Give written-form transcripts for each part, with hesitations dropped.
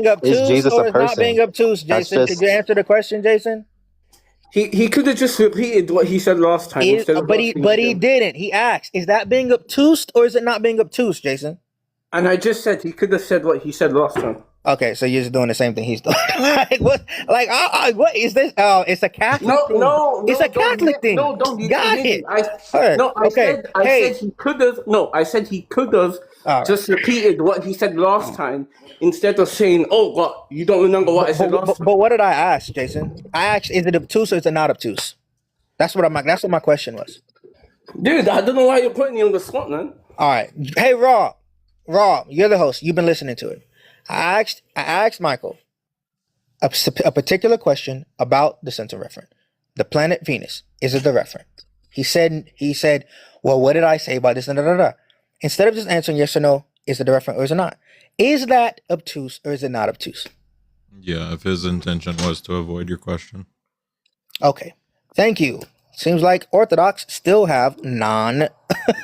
being Is obtuse Jesus or a is not being person? obtuse, That's Jason? Could just you answer the question, Jason? He could have just repeated what he said last time instead of But asking he again. didn't. He asked, "Is that being obtuse or is it not being obtuse, Jason?" And I just said he could have said what he said last time. Okay, so you're just doing the same thing he's doing. Like what? Like what is this? Oh, it's a Catholic thing. It's a Catholic thing. Don't. Got it. I Okay. said he could have. No, I said he could have just repeated what he said last time instead of saying, "Oh, what? You don't remember what I said last time?" But what did I ask, Jason? I asked, "Is it obtuse or is it not obtuse?" That's what my question was. Dude, I don't know why you're putting me on the spot, man. All right. Hey, Raw, you're the host. You've been listening to it. I asked Michael a particular question about the center referent. The planet Venus, is it the referent? He said, well, what did I say about this? Instead of just answering yes or no, is it the referent or is it not? Is that obtuse or is it not obtuse? Yeah, if his intention was to avoid your question. Okay. Thank you. Seems like Orthodox still have non.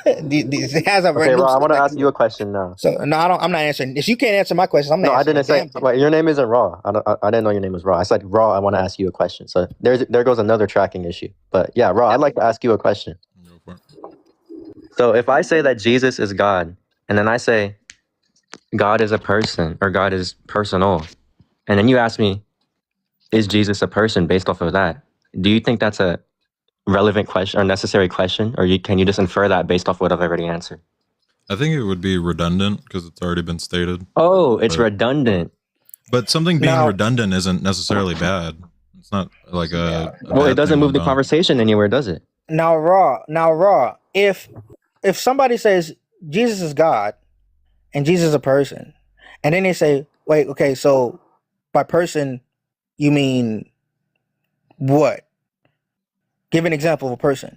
It has a okay, Ra, I want to ask you a question now. So no, I'm not answering. If you can't answer my questions, I'm not. No, I didn't say. Wait, your name isn't Ra. I didn't know your name was Ra. I said Ra. I want to ask you a question. So there goes another tracking issue. But yeah, Ra, I'd like to ask you a question. Go for it. So if I say that Jesus is God, and then I say God is a person or God is personal, and then you ask me, is Jesus a person based off of that? Do you think that's a relevant question or necessary question, or can you just infer that based off what I've already answered? I think it would be redundant because it's already been stated. Oh, it's redundant. But something being redundant isn't necessarily bad. It's not like a well, it doesn't move the conversation anywhere, does it? Now, Raw. If somebody says Jesus is God and Jesus is a person, and then they say, wait, okay, so by person you mean what? Give an example of a person.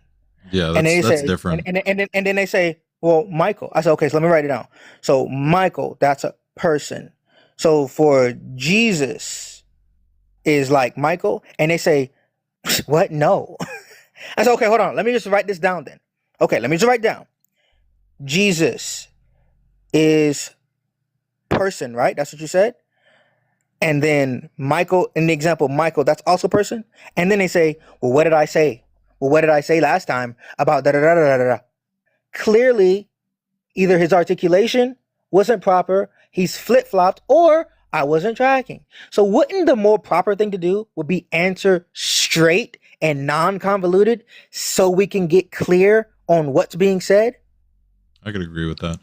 Yeah, that's different. And then they say, well, Michael. I said, okay, so let me write it down. So Michael, that's a person. So for Jesus is like Michael, and they say, what? No. I said, okay, hold on. Let me just write this down then. Okay, let me just write down. Jesus is person, right? That's what you said? And then Michael, in the example, Michael, that's also person. And then they say, well, what did I say? Well, what did I say last time about da-da-da-da-da-da? Clearly, either his articulation wasn't proper, he's flip-flopped, or I wasn't tracking. So wouldn't the more proper thing to do would be answer straight and non-convoluted so we can get clear on what's being said? I could agree with that.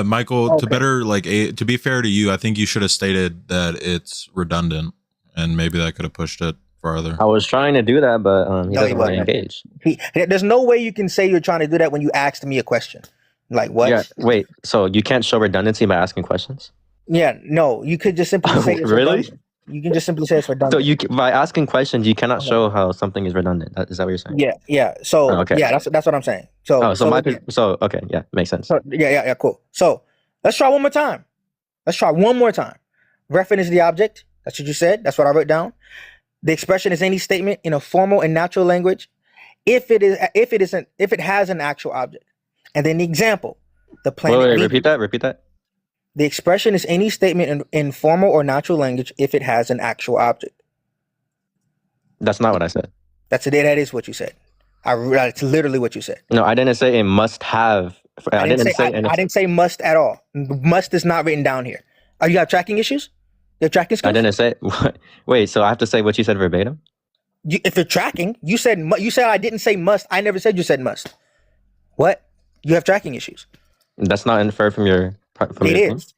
Michael, okay. To be fair to you, I think you should have stated that it's redundant, and maybe that could have pushed it farther. I was trying to do that, but he doesn't want to engage. There's no way you can say you're trying to do that when you asked me a question. Like what? Yeah, wait, so you can't show redundancy by asking questions? Yeah, no, you could just simply say it's really? redundant. You can just simply say it's redundant. So by asking questions, you cannot show how something is redundant. Is that what you're saying? Yeah. So okay. Yeah, that's what I'm saying. So okay, yeah, makes sense. So, yeah, cool. So let's try one more time. Referent is the object. That's what you said. That's what I wrote down. The expression is any statement in a formal and natural language if it has an actual object. And then the example, the planet. Wait, repeat that. The expression is any statement in formal or natural language if it has an actual object. That's not what I said. That is what you said. It's literally what you said. No, I didn't say it must have. I didn't say must at all. Must is not written down here. Oh, you have tracking issues? You have tracking skills? I didn't say. Wait, so I have to say what you said verbatim? If you're tracking, you said I didn't say must. I never said you said must. What? You have tracking issues. That's not inferred from your. It is.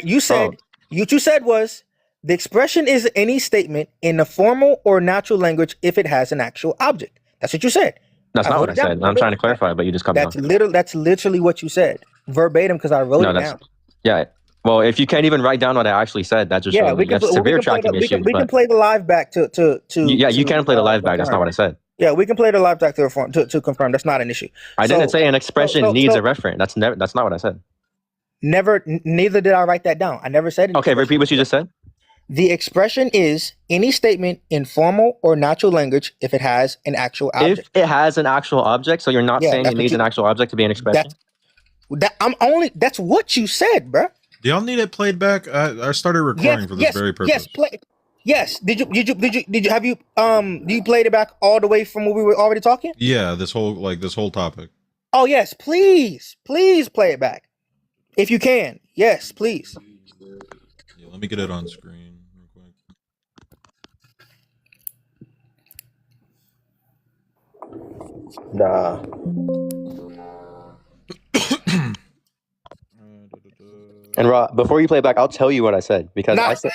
You said what you said was the expression is any statement in a formal or natural language if it has an actual object. That's what you said. That's not what I said. I'm trying to clarify, but you just cut me off. That's literally what you said, verbatim, because I wrote it down. Yeah. Well, if you can't even write down what I actually said, that just shows you have severe tracking issues. We can play the live back to. Yeah, you can play the live back. That's not what I said. Yeah, we can play the live back to confirm. That's not an issue. I didn't say an expression needs a referent. That's not what I said. Neither did I write that down. I never said it. Okay, repeat what you just said. The expression is any statement in formal or natural language if it has an actual object. If it has an actual object, so you're not saying it needs an actual object to be an expression? That's what you said, bruh. Do y'all need it played back? I started recording for this very purpose. Yes. Did you have you do you played it back all the way from what we were already talking? Yeah, this whole topic. Oh yes, please play it back if you can. Yes, please. Yeah, let me get it on screen real quick. Nah. And Rob, before you play it back, I'll tell you what I said because I said.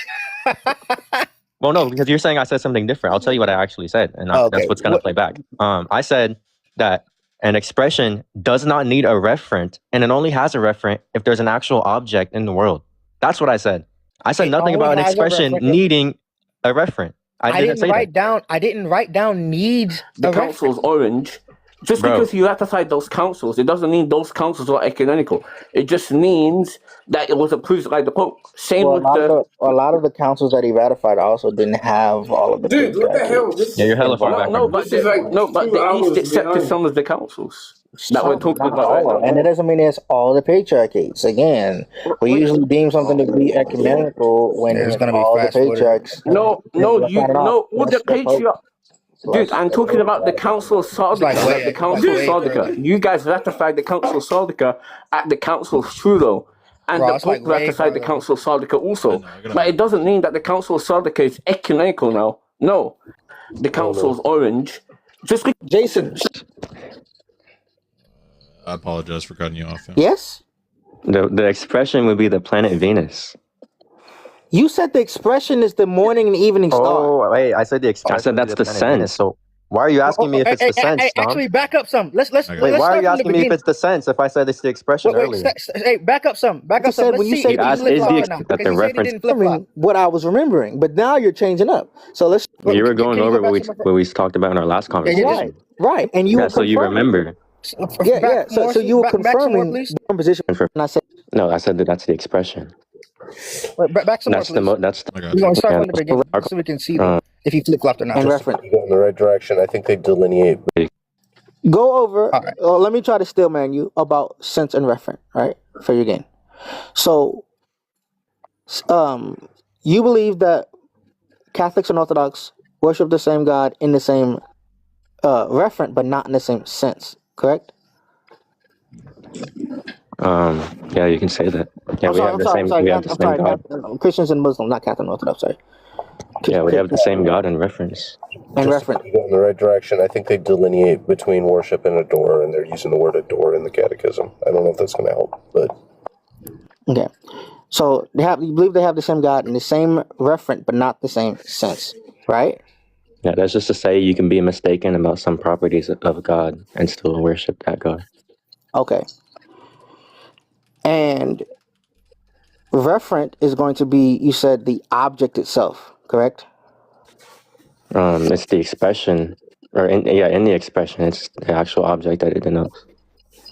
Well, no, because you're saying I said something different. I'll tell you what I actually said, and that's what's gonna play back. I said that an expression does not need a referent, and it only has a referent if there's an actual object in the world. That's what I said. I said nothing about an expression needing a referent. I didn't write down needs. The council's orange. Just because you ratified those councils, it doesn't mean those councils are ecumenical. It just means that it was approved by the Pope. Same with a lot of the councils that he ratified also didn't have all of the. Dude, what the hell? Yeah, you're hella far back. No, but the East accepted some of the councils that we're talking about right now. And it doesn't mean it's all the patriarchates. Again, we usually deem something to be ecumenical when it's going to be all the patriarchs. No, with the patriarch. Dude, I'm talking about the Council of Sardica. The Council of Sardica. You guys ratified the Council of Sardica at the Council of Truro. And the Pope ratified the Council of Sardica also. But it doesn't mean that the Council of Sardica is ecumenical now. No. The Council is orange. Just Jason. I apologize for cutting you off. Yes? The expression would be the planet Venus. You said the expression is the morning and evening star. Oh, wait, I said the expression. I said that's the sense. So why are you asking me if it's the sense, Tom? Actually, back up some. Wait, why are you asking me if it's the sense if I said it's the expression earlier? Hey, back up some. When you say the reference, what I was remembering, but now you're changing up. So let's. You were going over what we talked about in our last conversation. Right, and you. So you remember. Yeah. So you were confirming the position. And I said no. I said that's the expression. Wait, back some that's more, that's we're going to start from the beginning so we can see if he flip-flopped or not. And reference. You go in the right direction. I think they delineate. Go over. Right. Let me try to stillman you about sense and referent, right, for your game. So, you believe that Catholics and Orthodox worship the same God in the same referent, but not in the same sense, correct? Yeah, you can say that. Yeah, we have the same God. Christians and Muslims, not Catholic and Orthodox, sorry. Yeah, we have the same God in reference. And reference. You go in the right direction. I think they delineate between worship and adore, and they're using the word adore in the catechism. I don't know if that's going to help, but okay. So you believe they have the same God in the same referent, but not the same sense, right? Yeah, that's just to say you can be mistaken about some properties of God and still worship that God. Okay. And referent is going to be, you said, the object itself, correct? It's the expression, or in the expression, it's the actual object that it denotes.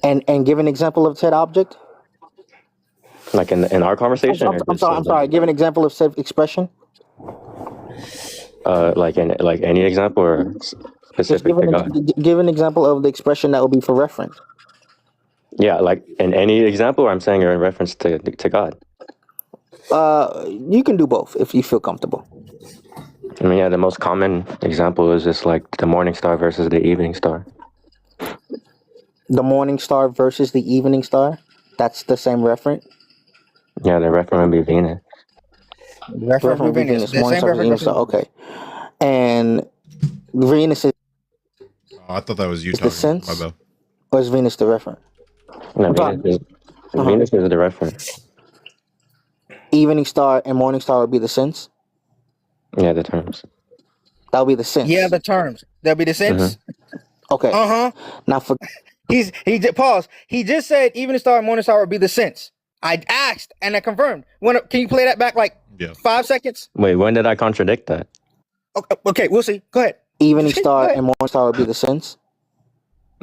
And give an example of said object. Like in our conversation. I'm sorry. Give an example of said expression. Like any example or specific to God. Give an example of the expression that will be for reference. Yeah, like in any example, I'm saying you're in reference to God. You can do both if you feel comfortable. I mean, yeah, the most common example is just like the morning star versus the evening star. The morning star versus the evening star? That's the same referent? Yeah, the referent would be Venus. The referent would be Venus. Morning star, evening star. Okay. And Venus is... Oh, I thought that was you talking. The sense? My bad. Or is Venus the referent? No, Venus is the reference. Evening star and morning star would be the sense? Yeah, the terms. That would be the sense. Yeah, the terms. That'll be the sense. Okay. Now for he pause. He just said evening star and morning star would be the sense. I asked and I confirmed. Can you play that back 5 seconds? Wait, when did I contradict that? Okay, we'll see. Go ahead. Evening star and morning star would be the sense?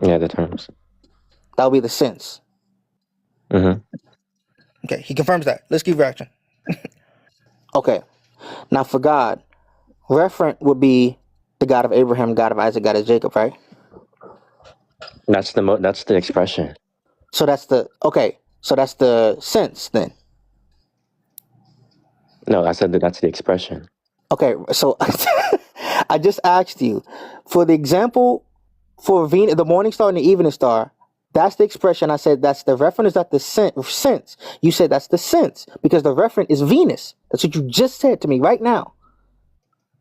Yeah, the terms. That would be the sense. Okay, he confirms that. Let's keep reaction. Okay. Now for God, referent would be the God of Abraham, God of Isaac, God of Jacob, right? That's the expression. So that's the sense then. No, I said that that's the expression. Okay, so I just asked you for the example for Venus, the morning star and the evening star. That's the expression. I said that's the referent. Is that the sense? You said that's the sense because the referent is Venus. That's what you just said to me right now.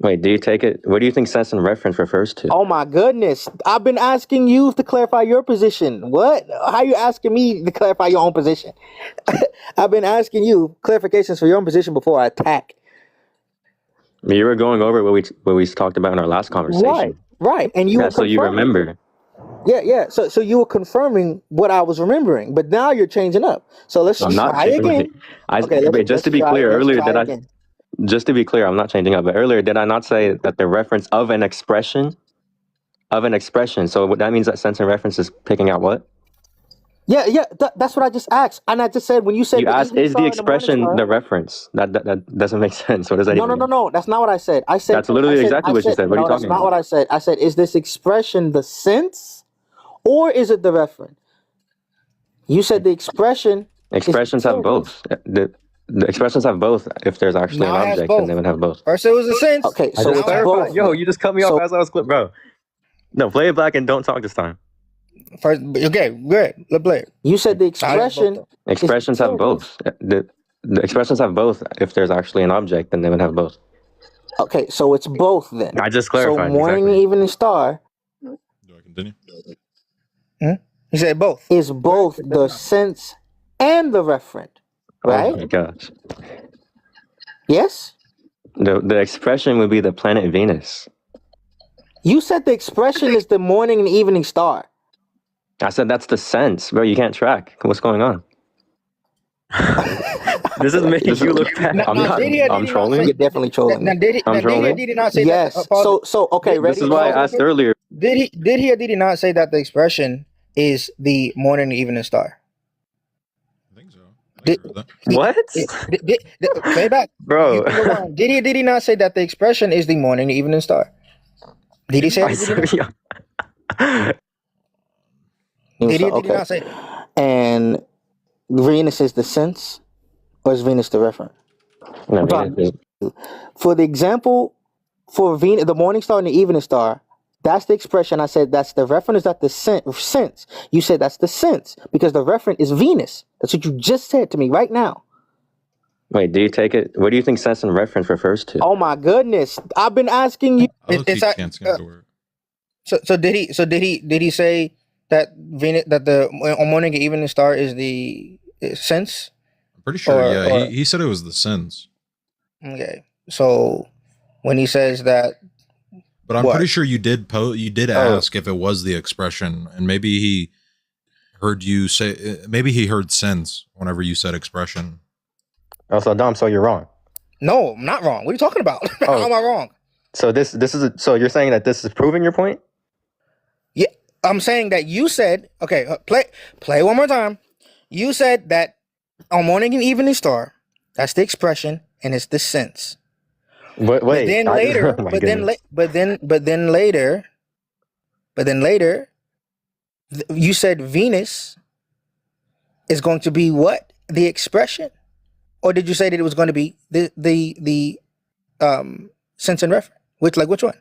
Wait, do you take it? What do you think sense and reference refers to? Oh my goodness! I've been asking you to clarify your position. What? How are you asking me to clarify your own position? I've been asking you clarifications for your own position before I attack. You were going over what we talked about in our last conversation. Right. And you were so you remember. Yeah. So you were confirming what I was remembering, but now you're changing up. So let's try again. Just to be clear, earlier did I? Just to be clear, I'm not changing up. But earlier, did I not say that the reference of an expression? So that means that sense and reference is picking out what? Yeah. That's what I just asked, and I just said when you said you asked, is the expression the reference? That doesn't make sense. What does that even mean? No. That's not what I said. I said that's literally exactly what you said. What are you talking about? That's not what I said. I said, is this expression the sense, or is it the referent? You said the expression. Expressions have both. The expressions have both. If there's actually an object, then they would have both. First it was a sense. Okay, so it's both. Yo, you just cut me off as I was clipped, bro. No, play it back and don't talk this time. First, okay, good. Let's play it. You said the expression. Expressions have both. The expressions have both. If there's actually an object, then they would have both. Okay, so it's both then. I just clarified. So morning and evening star. Do I continue? He said both. Is both the sense and the referent. Right? Oh my gosh. Yes? The expression would be the planet Venus. You said the expression is the morning and evening star. I said that's the sense, bro. You can't track. What's going on? This is making you look bad. I'm trolling. You're definitely trolling. Now, did he not say yes. that? So okay, ready? This is why I asked earlier. Did he or did he not say that the expression is the morning and evening star? What? Play it back, bro. Did he not say that the expression is the morning and evening star? Did he say that? Did he not say that? And Venus is the sense, or is Venus the referent? No, for the example, for Venus, the morning star and the evening star, that's the expression. I said that's the referent. Is that the sense? You said that's the sense because the referent is Venus. That's what you just said to me right now. Wait, do you take it? What do you think sense and reference refers to? Oh my goodness! I've been asking you. So did he say that Venus, that the morning and evening star is the sense? I'm pretty sure. He said it was the sense. Okay, so when he says that. But I'm pretty sure you did ask if it was the expression, and maybe he heard you say, maybe he heard sense whenever you said expression. Oh, so Dom, so you're wrong. No, I'm not wrong. What are you talking about? How am I wrong? So so you're saying that this is proving your point? Yeah, I'm saying that you said, okay, play one more time. You said that on morning and evening star, that's the expression, and it's the sense. Wait, but then later, you said Venus is going to be what? The expression? Or did you say that it was going to be the sense and reference? Which one?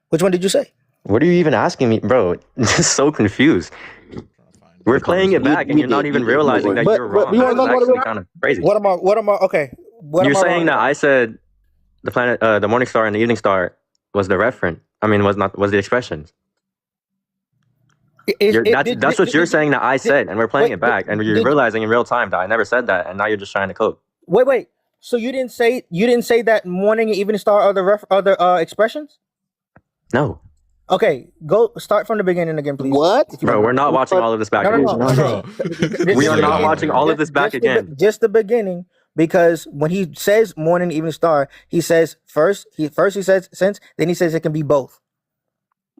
Which one did you say? What are you even asking me, bro? This is so confused. We're playing it back, and you're not even realizing that you're wrong. That's actually kind of crazy. What am I? Okay. You're saying that I said the planet, the morning star and the evening star was the referent. I mean, was the expression. That's what you're saying that I said, and we're playing it back, and you're realizing in real time that I never said that, and now you're just trying to cope. Wait. So you didn't say that morning and evening star are the expressions? No. Okay, go start from the beginning again, please. What? Bro, we're not watching all of this back again. No. We are not watching all of this back again. Just the beginning, because when he says morning and evening star, he says first he says sense, then he says it can be both.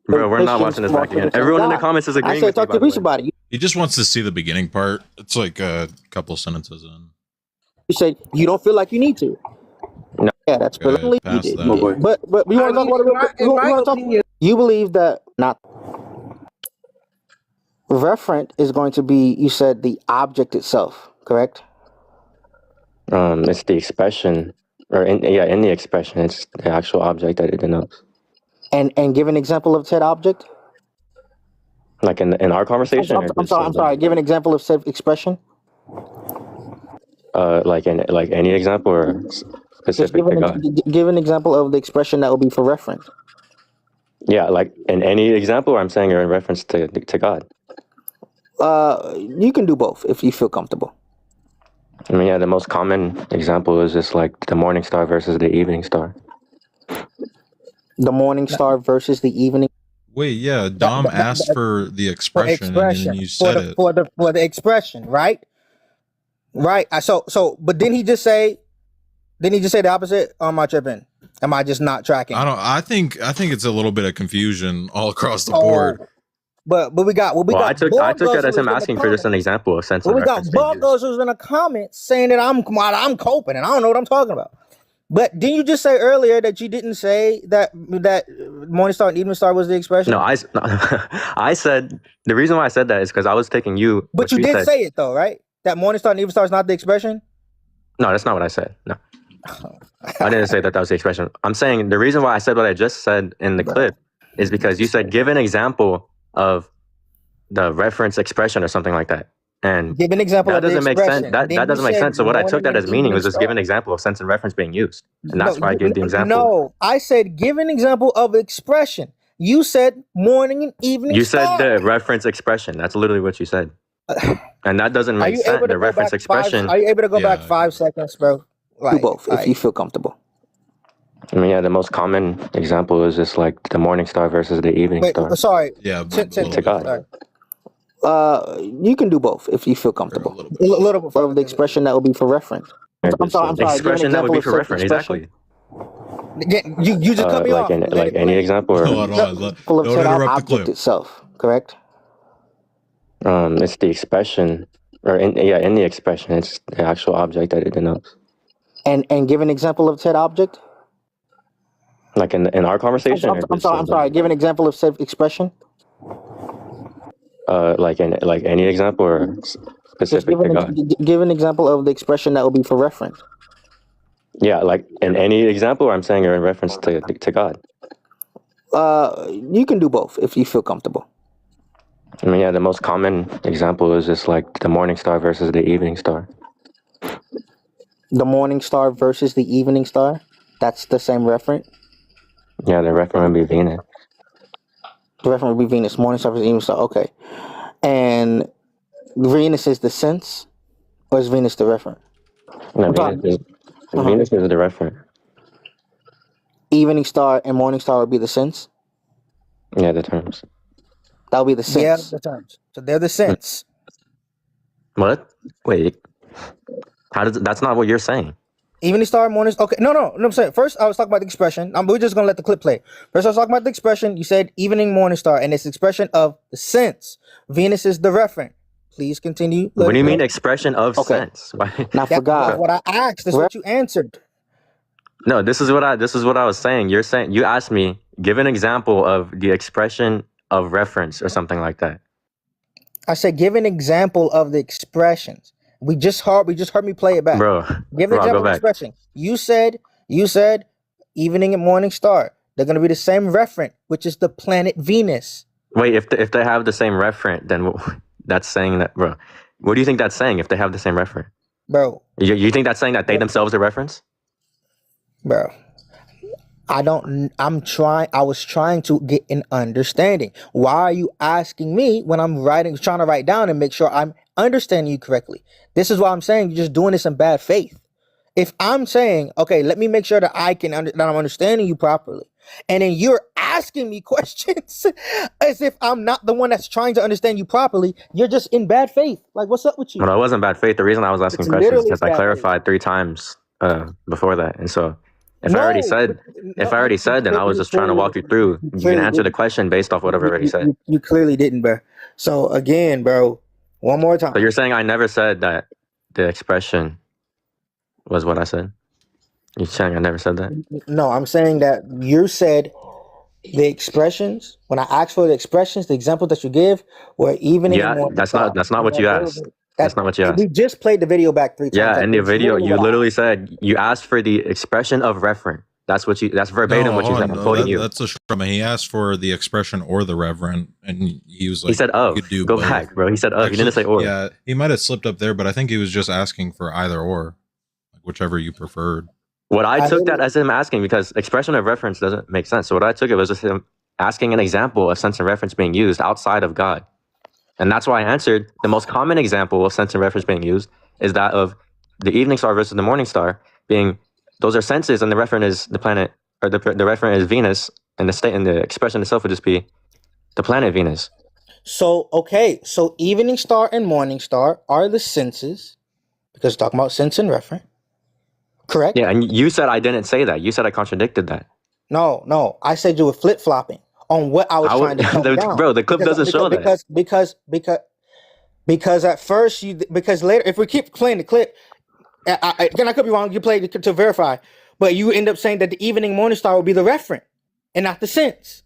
Bro, we're not watching this back again. Everyone in the comments is agreeing with me. He just wants to see the beginning part. It's like a couple sentences in. You say you don't feel like you need to. No. Yeah, that's blatantly you did. But we want to talk about you believe that not referent is going to be, you said, the object itself, correct? It's the expression Or in the expression, it's the actual object that it denotes. And give an example of said object. Like in our conversation. I'm sorry. Give an example of said expression. Like any example or specific to God. Give an example of the expression that will be for reference. Yeah, like in any example, I'm saying or in reference to God. You can do both if you feel comfortable. I mean, yeah, the most common example is just like the morning star versus the evening star. The morning star versus the evening. Wait, yeah, Dom asked for the expression, and then you said it. For the expression, right? Right. But didn't he just say the opposite? Or am I tripping? Am I just not tracking? I think it's a little bit of confusion all across the board. But we got I took it as him asking for just an example of sense. Well, we got Buggles who's in a comment saying that I'm coping and I don't know what I'm talking about. But didn't you just say earlier that you didn't say that morning star and evening star was the expression? No, I said the reason why I said that is because I was taking you. But you did say it though, right? That morning star and evening star is not the expression? No, that's not what I said. No. I didn't say that was the expression. I'm saying the reason why I said what I just said in the clip is because you said give an example of the reference expression or something like that. And give an example that of doesn't the make sense. That doesn't make sense. So what I took that as meaning was just star. give an example of sense and reference being used. And that's why I gave the example. No, I said give an example of expression. You said morning and evening You star. said the reference expression. That's literally what you said. And that doesn't make sense. The reference expression. Are you able to go back 5 seconds, bro? Do both if you feel comfortable. I mean, yeah, the most common example is just like the morning star versus the evening star. Sorry. Yeah, to God. You can do both if you feel comfortable. A little bit of the expression that will be for reference. I'm sorry. Expression that would be for reference. Exactly. You just cut me off. Like any example. Or, Hold on. Don't interrupt the clip. Itself, correct? It's the expression, or in the expression, it's the actual object that it denotes. And give an example of said object. Like in our conversation. I'm sorry. Give an example of said expression. Like any example or specific to God. Give an example of the expression that will be for reference. Yeah, like in any example, I'm saying or in reference to God. You can do both if you feel comfortable. I mean, yeah, the most common example is just like the morning star versus the evening star. The morning star versus the evening star. That's the same referent. Yeah, the referent would be Venus. The referent would be Venus. Morning star versus evening star. Okay. And Venus is the sense, or is Venus the referent? No, Venus is the referent. Evening star and morning star would be the sense? Yeah, the terms. That would be the sense. Yeah, the terms. So they're the sense. What? Wait. That's not what you're saying. Evening star, morning. Okay, no. I'm saying first I was talking about the expression. We're just gonna let the clip play. First I was talking about the expression. You said evening, morning star, and it's expression of the sense. Venus is the referent. Please continue. What do you mean expression of sense? I forgot. What I asked is what you answered. No, this is what I was saying. You're saying you asked me give an example of the expression of reference or something like that. I said give an example of the expressions. We just heard me play it back. Bro, give an example of expression. You said evening and morning star. They're gonna be the same referent, which is the planet Venus. Wait, if they have the same referent, then that's saying that, bro. What do you think that's saying if they have the same referent? Bro. You think that's saying that they themselves are reference? Bro. I was trying to get an understanding. Why are you asking me when I'm trying to write down and make sure I'm understanding you correctly? This is why I'm saying you're just doing this in bad faith. If I'm saying, okay, let me make sure that that I'm understanding you properly, and then you're asking me questions as if I'm not the one that's trying to understand you properly, you're just in bad faith. Like, what's up with you? Well, I wasn't bad faith. The reason I was asking questions is because I clarified 3 times before that, and so. If I already said, then I was just trying to walk you through. You can answer the question based off what I've already said. You clearly didn't, bro. So again, bro, one more time. So you're saying I never said that the expression was what I said? You're saying I never said that? No, I'm saying that you said the expressions. When I asked for the expressions, the examples that you give were evening and morning. That's not what you asked. That's not what you asked. We just played the video back 3 times. Yeah, in the video, you literally said you asked for the expression of referent. That's verbatim what you said. I'm quoting you. That's a strum. He asked for the expression or the reverent, and he was like, he said of. You could do Go both. back, bro. He said of. He didn't say or. Yeah, he might have slipped up there, but I think he was just asking for either or, like whichever you preferred. What I took that as him asking, because expression of reference doesn't make sense. So what I took it was just him asking an example of sense and reference being used outside of God. And that's why I answered the most common example of sense and reference being used is that of the evening star versus the morning star being, those are senses, and the referent is the planet, or the referent is Venus, and the expression itself would just be the planet Venus. So, okay, so evening star and morning star are the senses, because we're talking about sense and referent. Correct? Yeah, and you said I didn't say that. You said I contradicted that. No, I said you were flip-flopping on what I was trying to dumb down. Bro, the clip doesn't show that. Because at first because later, if we keep playing the clip, I could be wrong, you played it to verify, but you end up saying that the evening morning star will be the referent and not the sense.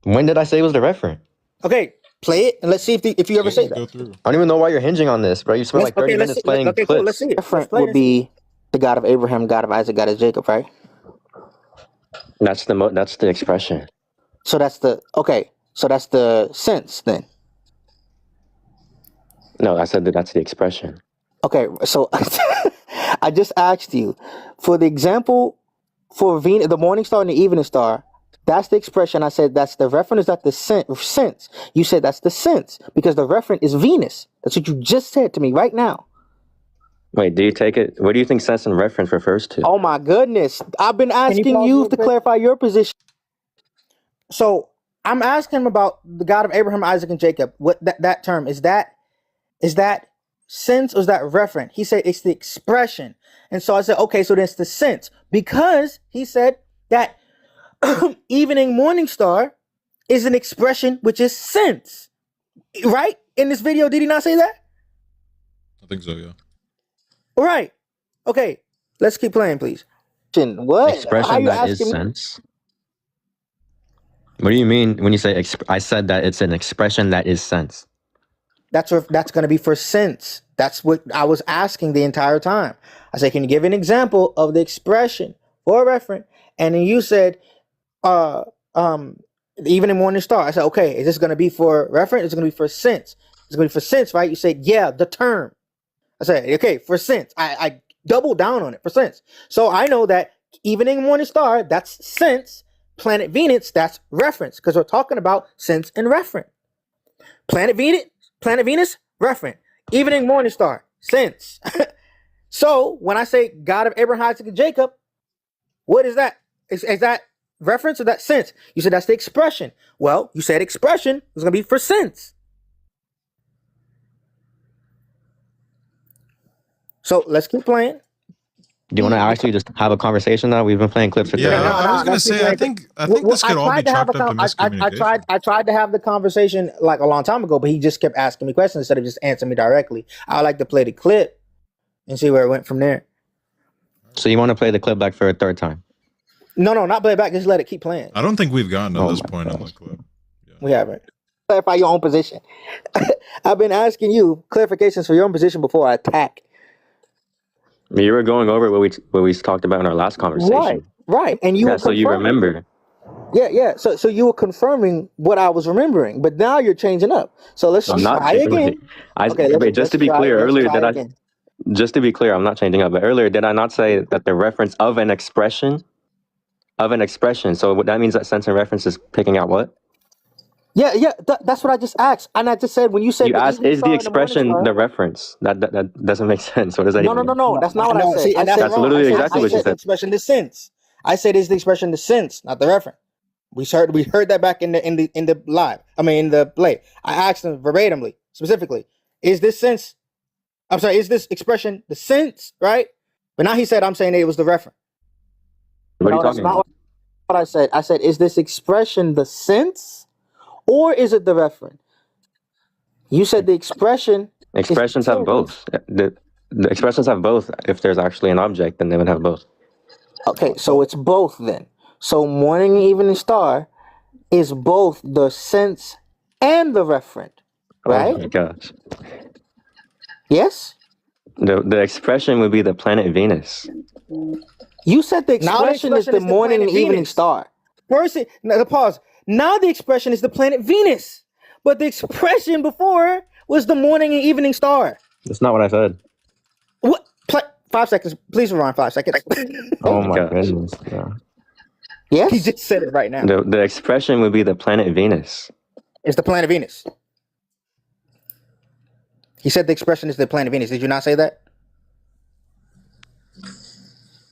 When did I say it was the referent? Okay, play it and let's see if you ever say that. I don't even know why you're hinging on this, bro. You spent like 30 minutes playing clips. Cool, let's see it. Referent would be the God of Abraham, God of Isaac, God of Jacob, right? That's the expression. So that's the sense then. No, I said that's the expression. Okay, so I just asked you for the example for Venus, the morning star and the evening star. That's the expression. I said that's the referent. Is that the sense? You said that's the sense because the referent is Venus. That's what you just said to me right now. Wait, do you take it? What do you think sense and reference refers to? Oh my goodness! I've been asking you to clarify your position. So I'm asking him about the God of Abraham, Isaac, and Jacob. What that term is that sense or is that referent? He said it's the expression, and so I said, okay, so that's the sense because he said that evening morning star is an expression which is sense, right? In this video, did he not say that? I think so, yeah. Right. Okay, let's keep playing, please. What expression that is sense? What do you mean when you say I said that it's an expression that is sense? That's going to be for sense. That's what I was asking the entire time. I said, can you give an example of the expression for referent? And then you said, the evening morning star. I said, okay, is this going to be for referent? It's going to be for sense. It's going to be for sense, right? You said, yeah, the term. I said, okay, for sense. I doubled down on it for sense. So I know that evening morning star, that's sense. Planet Venus, that's reference because we're talking about sense and referent. Planet Venus, referent. Evening morning star, sense. So when I say God of Abraham, Isaac, and Jacob, what is that? Is that reference or that sense? You said that's the expression. Well, you said expression is going to be for sense. So let's keep playing. Do you want to actually just have a conversation now? We've been playing clips for 30 Yeah, minutes. I was going to say, I think this could all be chalked up to miscommunication. I tried to have the conversation like a long time ago, but he just kept asking me questions instead of just answering me directly. I like to play the clip and see where it went from there. So you want to play the clip back for a third time? No, not play it back. Just let it keep playing. I don't think we've gotten to this point on the clip. Yeah. We haven't. Clarify your own position. I've been asking you clarifications for your own position before I attack. You were going over what we talked about in our last conversation. Right. And you were so you remember. Yeah. So you were confirming what I was remembering, but now you're changing up. So let's try again. Just to be clear, earlier I'm not changing up, but earlier did I not say that the reference of an expression? So that means that sense and reference is picking out what? Yeah. That's what I just asked, and I just said when you said is the expression the reference? That doesn't make sense. What does that? No. That's not what I said. See, that's literally exactly what you said. The expression, the sense. I said is the expression, the sense, not the reference. We heard that back in the live. I mean in the play. I asked him verbatimly, specifically, is this expression the sense, right? But now he said I'm saying it was the reference. What are you talking about? What I said. I said, is this expression the sense, or is it the referent? You said the expression. Expressions have both. The expressions have both. If there's actually an object, then they would have both. Okay, so it's both then. So morning, evening star is both the sense and the referent, right? Oh my gosh. Yes? The expression would be the planet Venus. You said the Now the expression is expression the is the morning and planet evening Venus. star. First, now the pause. Now the expression is the planet Venus, but the expression before was the morning and evening star. That's not what I said. What? 5 seconds. Please rewind 5 seconds. Oh my goodness. Yeah. Yes? He just said it right now. The expression would be the planet Venus. It's the planet Venus. He said the expression is the planet Venus. Did you not say that?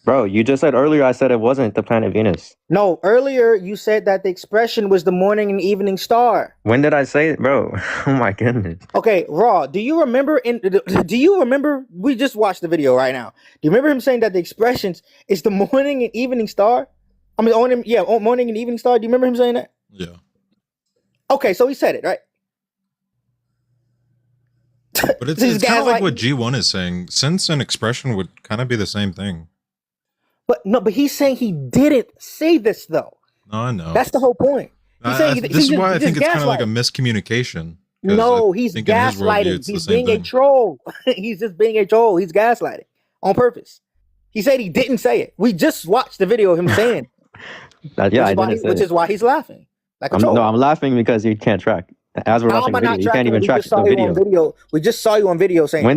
Bro, you just said earlier I said it wasn't the planet Venus. No, earlier you said that the expression was the morning and evening star. When did I say it, bro? Oh my goodness. Okay, Raw, do you remember we just watched the video right now. Do you remember him saying that the expressions is the morning and evening star? I mean, morning and evening star. Do you remember him saying that? Yeah. Okay, so he said it, right? But it's kind of like what G1 is saying. Sense and expression would kind of be the same thing. But he's saying he didn't say this though. No, I know. That's the whole point. He's saying this is why I think it's kind of like a miscommunication. No, he's gaslighting. He's being a troll. He's just being a troll. He's gaslighting on purpose. He said he didn't say it. We just watched the video of him saying which is why he's laughing. Like a troll. No, I'm laughing because you can't track. As we're watching the video, you can't even track the video. We just saw you on video saying. When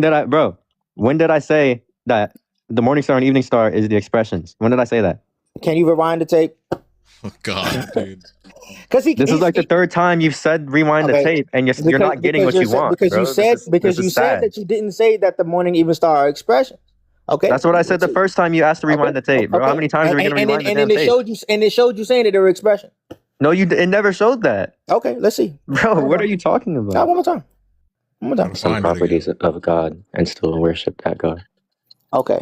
did I say that the morning star and evening star is the expressions? When did I say that? Can you rewind the tape? Oh God, dude. This is like the third time you've said rewind the tape, and you're not getting what you want. Because you said that you didn't say that the morning evening star are expressions. Okay, that's what I said the first time you asked to rewind the tape, bro. How many times are we gonna rewind the damn tape? It showed you saying that they were expression. No, it never showed that. Okay, let's see, bro. What are you talking about? One more time. Some properties of God and still worship that God. Okay.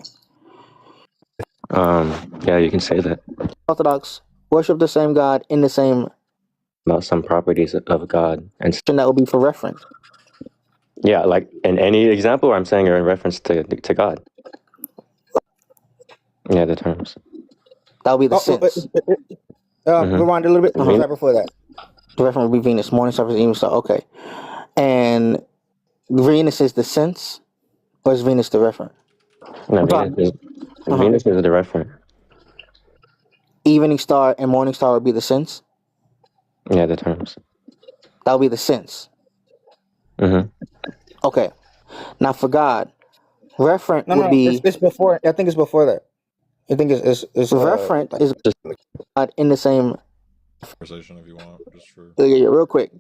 Yeah, you can say that. Orthodox worship the same God in the same. About some properties of God and that will be for reference. Yeah, like in any example I'm saying are in reference to God. Yeah, the terms. That'll be the sense. Rewind a little bit. Right before that. The reference will be Venus, morning star, evening star. Okay. And Venus is the sense, or is Venus the reference? No, Venus is the reference. Evening star and morning star would be the sense? Yeah, the terms. That'll be the sense. Okay. Now for God, referent would be. It's before. I think it's before that. I think it's referent is God in the same conversation if you want, just for real quick.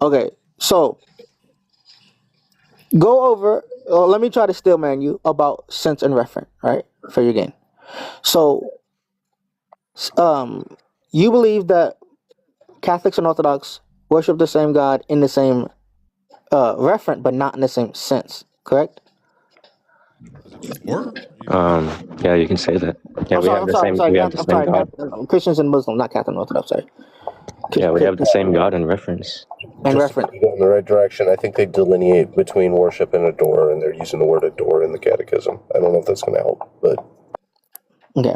Okay, so go over. Let me try to stillman you about sense and referent, right, for your game. So, you believe that Catholics and Orthodox worship the same God in the same referent, but not in the same sense, correct? Yeah, you can say that. Yeah, we have the same God. Christians and Muslims, not Catholic and Orthodox, sorry. Yeah, we have the same God in reference. And reference. To go in the right direction, I think they delineate between worship and adore, and they're using the word adore in the catechism. I don't know if that's going to help, but okay.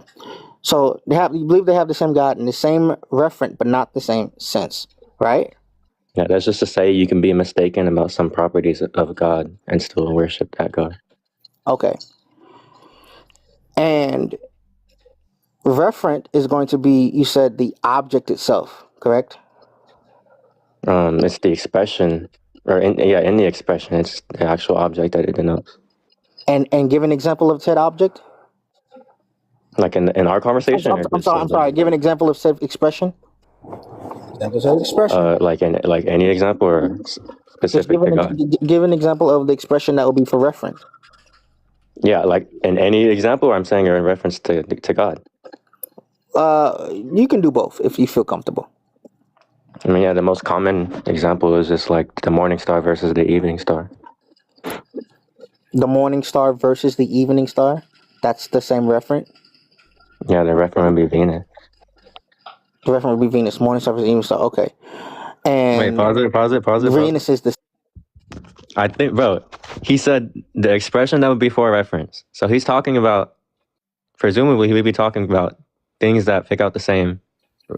So you believe they have the same God in the same referent, but not the same sense, right? Yeah, that's just to say you can be mistaken about some properties of God and still worship that God. Okay. And referent is going to be, you said, the object itself, correct? It's the expression, or in the expression, it's the actual object that it denotes. And give an example of said object. Like in our conversation. I'm sorry. Give an example of said expression. Like any example or specific to God. Give an example of the expression that will be for reference. Yeah, like in any example I'm saying are in reference to God. You can do both if you feel comfortable. I mean, yeah, the most common example is just like the morning star versus the evening star. The morning star versus the evening star? That's the same referent? Yeah, the referent would be Venus. The referent would be Venus. Morning star versus evening star. Okay. And wait, pause it. Venus is the... I think, bro, he said the expression that would be for reference. So he's talking about, presumably he would be talking about things that pick out the same,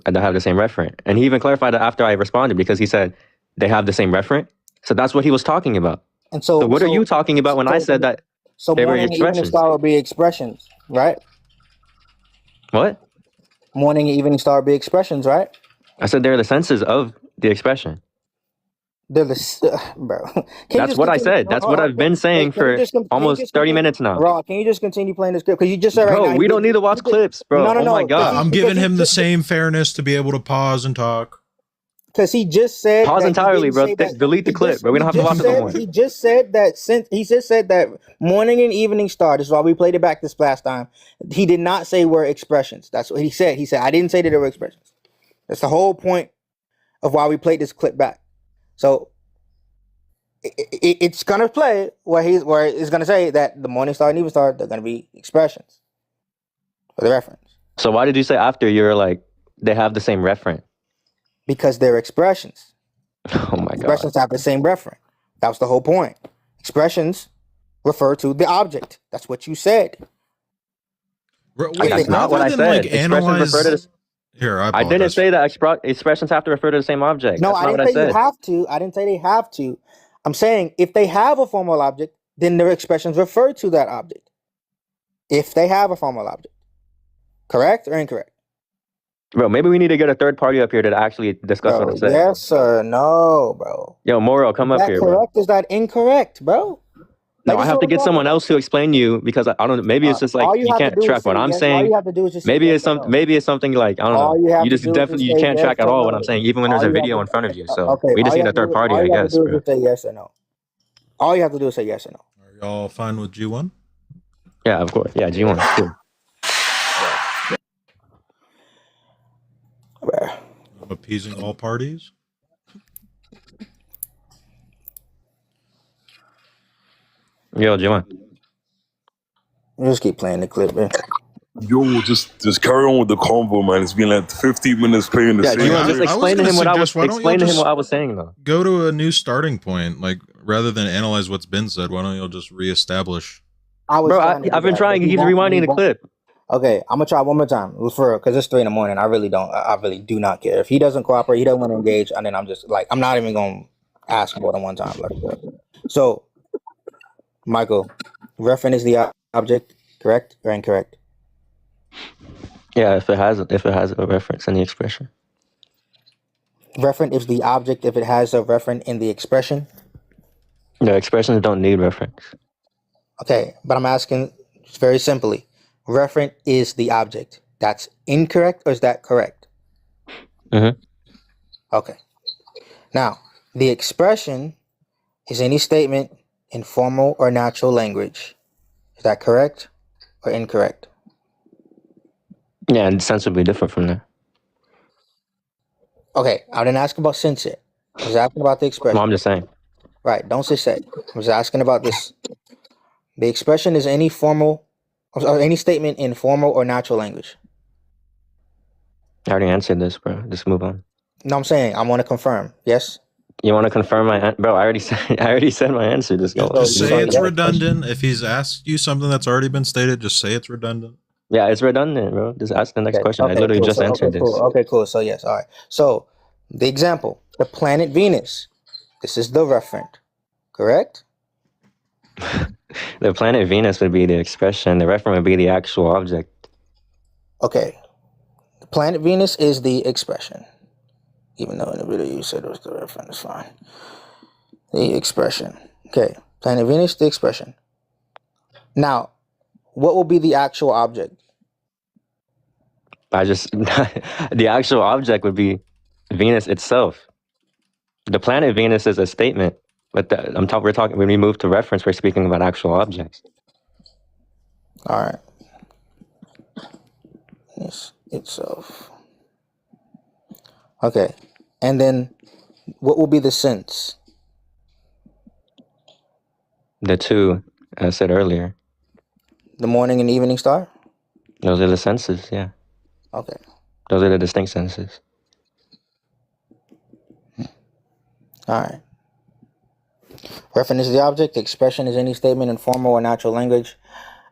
that have the same referent. And he even clarified that after I responded because he said they have the same referent. So that's what he was talking about. And So what are you talking about when I said that so they were morning and evening expressions? star will be expressions, right? What? Morning and evening star will be expressions, right? I said they're the senses of the expression. They're bro. Can you That's just what I continue? said. That's what I've been saying for Can you almost just 30 continue? minutes now. Raw, can you just continue playing the script? Because you just said right Bro, now. we don't need to watch clips, bro. No, no, Oh my no. God. I'm giving him the same fairness to be able to pause and talk. Because he just said Pause that entirely, he bro. didn't say that. Delete the clip, bro. We don't have to watch it no more. He just said that morning and evening star. This is why we played it back this last time. He did not say were expressions. That's what he said. He said I didn't say that they were expressions. That's the whole point of why we played this clip back. So it's gonna play where it's gonna say that the morning star and evening star, they're gonna be expressions for the reference. So why did you say after you're like they have the same referent? Because they're expressions. Oh my God. Expressions have the same referent. That was the whole point. Expressions refer to the object. That's what you said. Wait, That's not what I said. Like, Expressions refer to this. Here, I didn't say that expressions have to refer to the same object. No, That's I not didn't what say I you said. have to. I didn't say they have to. I'm saying if they have a formal object, then their expressions refer to that object. If they have a formal object. Correct or incorrect? Bro, maybe we need to get a third party up here to actually discuss what I said. Yes, sir. No, bro. Yo, Moro, come up here, bro. Is that correct? Is that incorrect, bro? No, I have to get someone else to explain to you because I don't know. Maybe it's just like you can't track what I'm saying. All you have to do is just maybe it's something like I don't know. You just definitely you can't track at all what I'm saying, even when there's a video in front of you. So we just need a third party, I guess. All you have to do is just say yes or no. All you have to do is say yes or no. Are y'all fine with G1? Yeah, of course. Yeah, G1. Cool. I'm appeasing all parties. Yo, G1. Just keep playing the clip, man. Yo, just carry on with the convo, man. It's been like 15 minutes playing the same. Yeah, just explain to him what I was saying though. Go to a new starting point, like rather than analyze what's been said. Why don't you just reestablish? I've been trying. He keeps rewinding the clip. Okay, I'm gonna try one more time for real, because it's 3 a.m. I really do not care. If he doesn't cooperate, he doesn't want to engage, and then I'm just like, I'm not even gonna ask more than one time. So, Michael, referent is the object, correct or incorrect? Yeah, if it has a reference in the expression. Referent is the object if it has a referent in the expression. No, expressions don't need reference. Okay, but I'm asking very simply. Referent is the object. That's incorrect or is that correct? Mm-hmm. Okay. Now, the expression is any statement in formal or natural language. Is that correct or incorrect? Yeah, and sense would be different from there. Okay, I didn't ask about sense yet. I was asking about the expression. Well, I'm just saying. Right, don't say. I was asking about this. The expression is any statement in formal or natural language. I already answered this, bro. Just move on. No, I'm saying I want to confirm. Yes. You want to confirm bro? I already said my answer. Just go. Just say it's redundant. If he's asked you something that's already been stated, just say it's redundant. Yeah, it's redundant, bro. Just ask the next question. I literally just answered this. Okay, cool. So yes, all right. So the example, the planet Venus. This is the referent, correct? The planet Venus would be the expression. The referent would be the actual object. Okay. The planet Venus is the expression. Even though in the video you said it was the referent, it's fine. The expression. Okay. Planet Venus, the expression. Now, what will be the actual object? The actual object would be Venus itself. The planet Venus is a statement. But we're talking when we move to reference, we're speaking about actual objects. All right. Yes, itself. Okay. And then what will be the sense? The two, as I said earlier. The morning and evening star? Those are the senses, yeah. Okay. Those are the distinct senses. All right. Referent is the object. Expression is any statement in formal or natural language.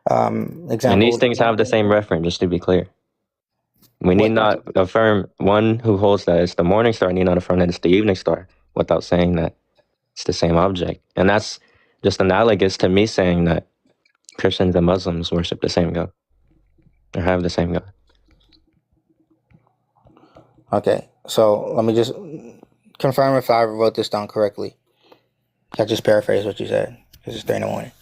Example. And these things have the same referent, just to be clear. We need not affirm one who holds that it's the morning star need not affirm that it's the evening star without saying that it's the same object. And that's just analogous to me saying that Christians and Muslims worship the same God or have the same God. Okay, so let me just confirm if I wrote this down correctly. I just paraphrase what you said. This is 3 in the morning.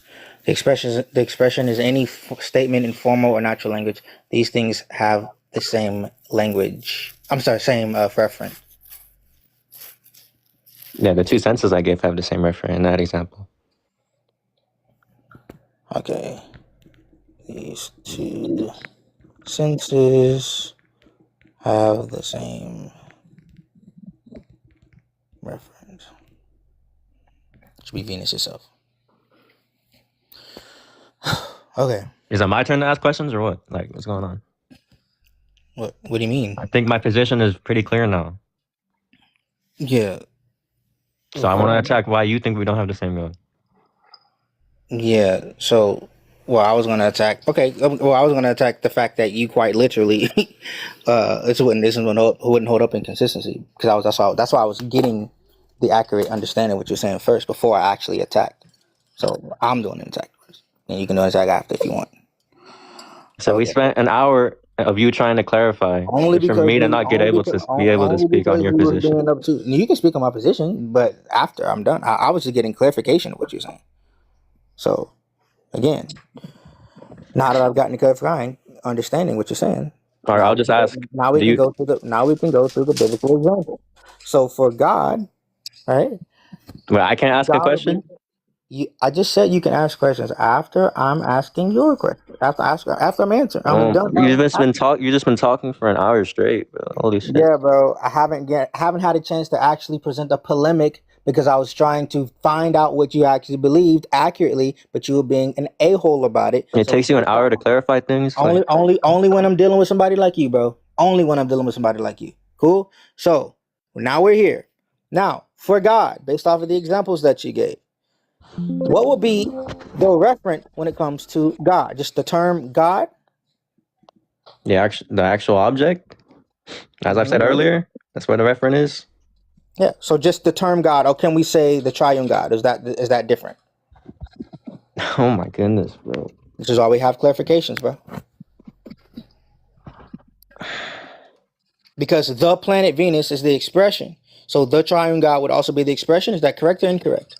The expression is any statement in formal or natural language. These things have the same language. I'm sorry, same referent. Yeah, the two senses I gave have the same referent in that example. Okay. These two senses have the same reference. It should be Venus itself. Okay. Is it my turn to ask questions or what? Like, what's going on? What do you mean? I think my position is pretty clear now. Yeah. So I want to attack why you think we don't have the same God. Yeah. So, well, I was going to attack. Okay. Well, I was going to attack the fact that you quite literally, this wouldn't hold up in consistency, because that's why I was getting the accurate understanding of what you're saying first before I actually attacked. So I'm doing an attack first, and you can do an attack after if you want. So we spent an hour of you trying to clarify, Only for me to not be able to speak on your position. You can speak on my position, but after I'm done, I was just getting clarification of what you're saying. So, again, now that I've gotten the clarifying understanding what you're saying, all right, I'll just ask. Now we can go through the biblical example. So for God, right? Well, I can't ask a question. I just said you can ask questions after I'm asking your question. After I'm answering, I'm done. You've just been talking for an hour straight, bro. Holy shit. Yeah, bro. I haven't had a chance to actually present a polemic because I was trying to find out what you actually believed accurately, but you were being an a-hole about it. It takes you an hour to clarify things. Only when I'm dealing with somebody like you, bro. Only when I'm dealing with somebody like you. Cool. So now we're here. Now for God, based off of the examples that you gave, what would be the referent when it comes to God? Just the term God? The actual object, as I've said earlier, that's where the referent is. Yeah. So just the term God, or can we say the triune God? Is that different? Oh my goodness, bro. This is why we have clarifications, bro. Because the planet Venus is the expression. So the triune God would also be the expression. Is that correct or incorrect?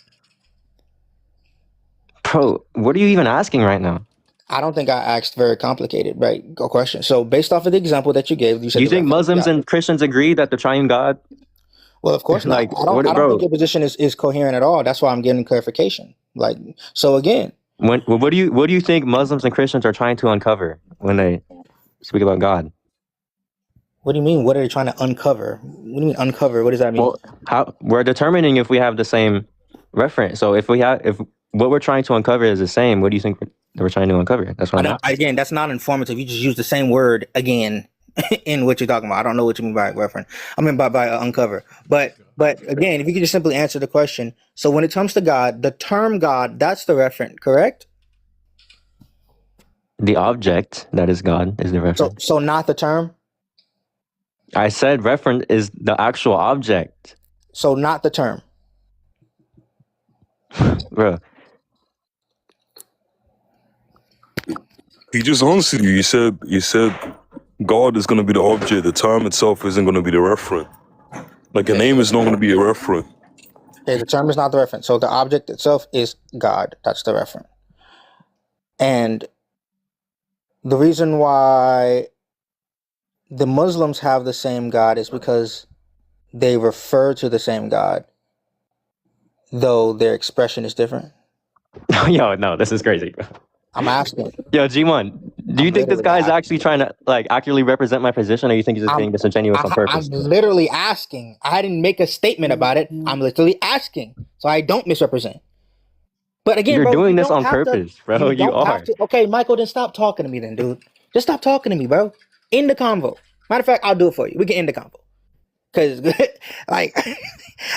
Bro, what are you even asking right now? I don't think I asked very complicated, right? Go question. So based off of the example that you gave, you said. You think Muslims and Christians agree that the triune God? Well, of course not. I don't think your position is coherent at all. That's why I'm getting clarification. Like, so again. What do you think Muslims and Christians are trying to uncover when they speak about God? What do you mean? What are they trying to uncover? What do you mean uncover? What does that mean? Well, we're determining if we have the same reference. So if what we're trying to uncover is the same, what do you think we're trying to uncover? That's what again, that's not informative. You just use the same word again in what you're talking about. I don't know what you mean by reference. I mean by uncover. But again, if you could just simply answer the question. So when it comes to God, the term God, that's the referent, correct? The object that is God is the referent. So not the term? I said referent is the actual object. So not the term. Bro. He just answered you. You said God is going to be the object. The term itself isn't going to be the referent. Like a name is not going to be a referent. Okay, the term is not the referent. So the object itself is God. That's the referent. And the reason why the Muslims have the same God is because they refer to the same God, though their expression is different. Yo, no, this is crazy. I'm asking. Yo, G1, do you think this guy is actually trying to accurately represent my position, or you think he's just being disingenuous on purpose? I'm literally asking. I didn't make a statement about it. I'm literally asking, so I don't misrepresent. But again, you're bro, doing this on purpose, bro. You are. Okay, Michael, then stop talking to me, then, dude. Just stop talking to me, bro. End the convo. Matter of fact, I'll do it for you. We can end the convo. Because, like,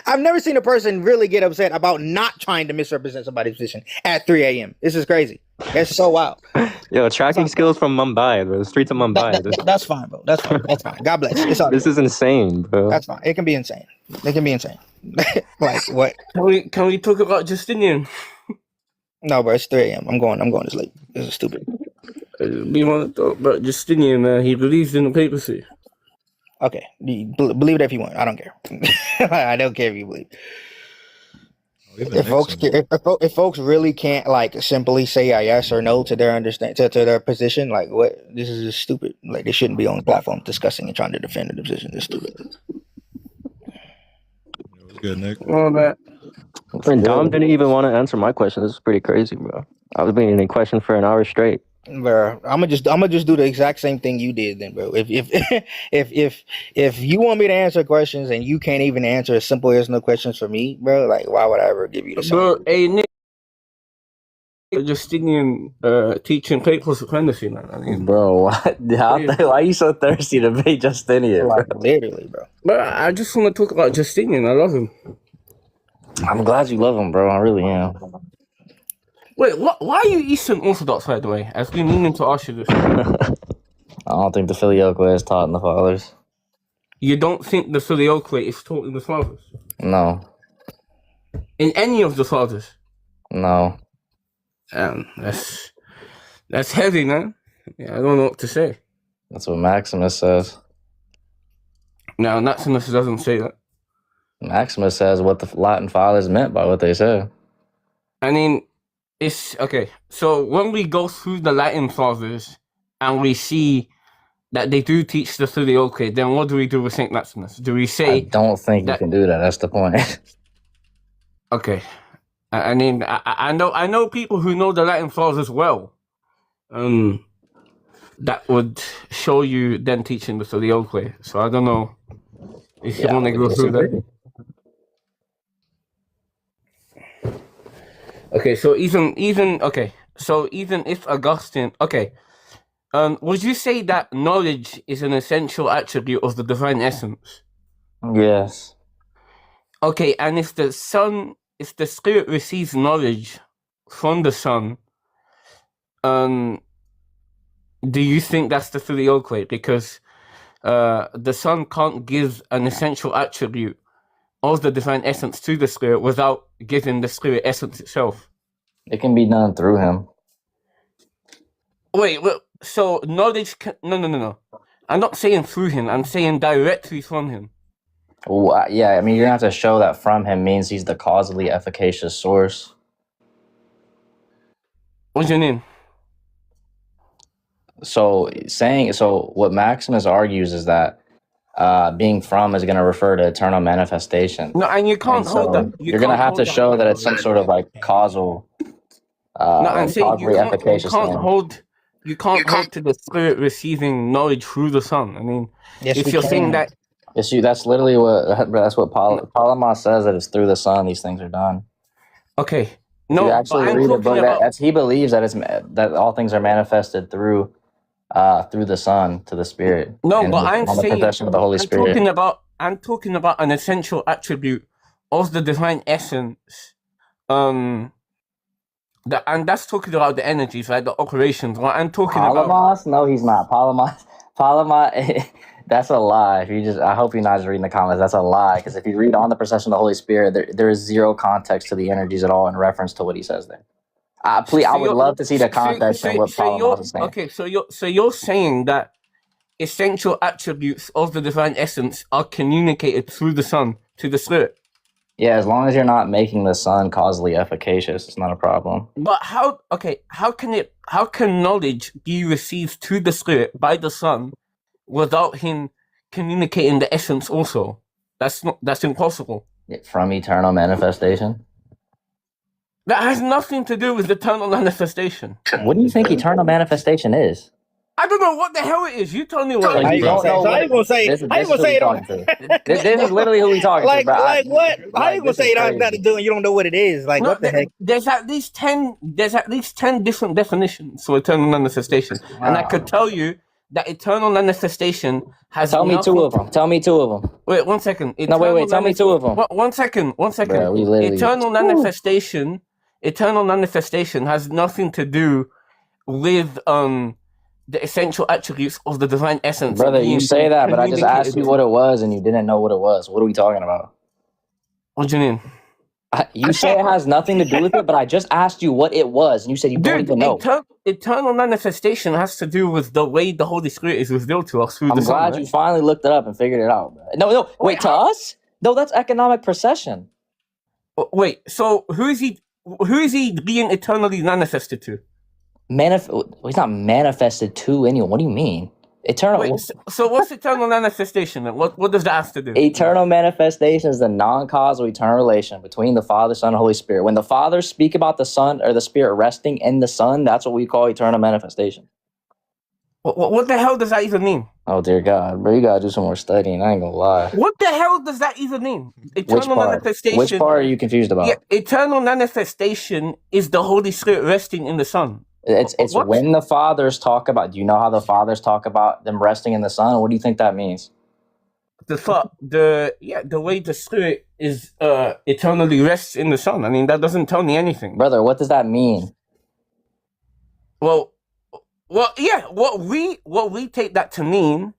I've never seen a person really get upset about not trying to misrepresent somebody's position at 3 a.m. This is crazy. That's so wild. Yo, tracking skills from Mumbai, the streets of Mumbai. That's fine, bro. That's fine. That's fine. God bless. It's all this is insane, bro. That's fine. It can be insane. It can be insane. Like, what? Can we talk about Justinian? No, bro, it's 3 a.m. I'm going to sleep. This is stupid. We want to talk about Justinian, man. He believes in the papacy. Okay, believe it if you want. I don't care. I don't care if you believe. If folks really can't like simply say a yes or no to their to their position, like what, this is just stupid. Like they shouldn't be on the platform discussing and trying to defend the position. It's stupid. It was good, Nick. All that. And Dom didn't even want to answer my question. This is pretty crazy, bro. I was being a question for an hour straight. Bro, I'm gonna just do the exact same thing you did then, bro. If if you want me to answer questions and you can't even answer as simple as no questions for me, bro, like why would I ever give you the same? Bro, hey Nick, Justinian teaching papal supremacy, man. I mean, bro, what? Why are you so thirsty to be Justinian, bro? Like, literally, bro. But I just want to talk about Justinian. I love him. I'm glad you love him, bro. I really am. Wait, why are you Eastern Orthodox, by the way? I've been meaning to ask you this. I don't think the Filioque is taught in the Fathers. You don't think the Filioque is taught in the Fathers? No. In any of the Fathers? No. That's heavy, man. Yeah, I don't know what to say. That's what Maximus says. No, Maximus doesn't say that. Maximus says what the Latin Fathers meant by what they said. I mean, it's okay. So when we go through the Latin Fathers and we see that they do teach the Filioque, then what do we do with Saint Maximus? Do we say? I don't think you can do that. That's the point. Okay, I mean, I know people who know the Latin Fathers well. That would show you them teaching the Filioque. So I don't know if you want to go through that. Okay, so even if Augustine, would you say that knowledge is an essential attribute of the divine essence? Yes. Okay, and if the Spirit receives knowledge from the Son, do you think that's the Filioque? Because the Son can't give an essential attribute of the divine essence to the Spirit without giving the Spirit essence itself. It can be done through him. Wait, so knowledge no. I'm not saying through him, I'm saying directly from him. Well, yeah, I mean, you're going to have to show that from him means he's the causally efficacious source. What do you mean? So what Maximus argues is that being from is going to refer to eternal manifestation. No, and you can't hold that. You're going to have to show that it's some sort of like causal. No, I'm saying you can't hold to the Spirit receiving knowledge through the Son. I mean, yes, if you're saying that. Yes, that's literally what Palamas says, that it's through the Son these things are done. Okay. No, actually read a book he believes that all things are manifested through the Son to the Spirit. No, but I'm saying the possession of the Holy Spirit. I'm talking about an essential attribute of the divine essence. And that's talking about the energies, right? The operations. What I'm talking about. No, he's not. Palamas. That's a lie. I hope you're not just reading the comments. That's a lie. Because if you read on the procession of the Holy Spirit, there is zero context to the energies at all in reference to what he says there. I would love to see the context and what Palamas is saying. Okay, so you're saying that essential attributes of the divine essence are communicated through the Son to the Spirit. Yeah, as long as you're not making the Son causally efficacious, it's not a problem. But how can knowledge be received to the Spirit by the Son without him communicating the essence also? That's impossible. From eternal manifestation? That has nothing to do with eternal manifestation. What do you think eternal manifestation is? I don't know what the hell it is. You tell me what. I ain't gonna say it. This is literally who we talking to, bro. Like what? How you gonna say it has nothing to do and you don't know what it is? Like what the heck? There's at least 10 different definitions for eternal manifestation, and I could tell you that eternal manifestation has. Tell me two of them. Wait 1 second. Wait. Tell me two of them. 1 second. Bro, eternal manifestation has nothing to do with the essential attributes of the divine essence. Brother, you say that, but I just asked you what it was and you didn't know what it was. What are we talking about? What do you mean? You say it has nothing to do with it, but I just asked you what it was, and you said you don't even know. Eternal manifestation has to do with the way the Holy Spirit is revealed to us through the Son. I'm glad you finally looked it up and figured it out. No, wait, to us? No, that's economic procession. Wait, so who is he being eternally manifested to? He's not manifested to anyone. What do you mean? Eternal. Wait, so what's eternal manifestation? What does that have to do? Eternal manifestation is the non-causal eternal relation between the Father, Son, and Holy Spirit. When the Father speak about the Son or the Spirit resting in the Son, that's what we call eternal manifestation. What the hell does that even mean? Oh dear God, bro, you gotta do some more studying. I ain't gonna lie. What the hell does that even mean? Eternal manifestation. Which part are you confused about? Yeah, eternal manifestation is the Holy Spirit resting in the Son. It's when the fathers talk about. Do you know how the fathers talk about them resting in the Son? What do you think that means? The way the Spirit is eternally rests in the Son. I mean, that doesn't tell me anything, brother. What does that mean? Well, yeah. What we take that to mean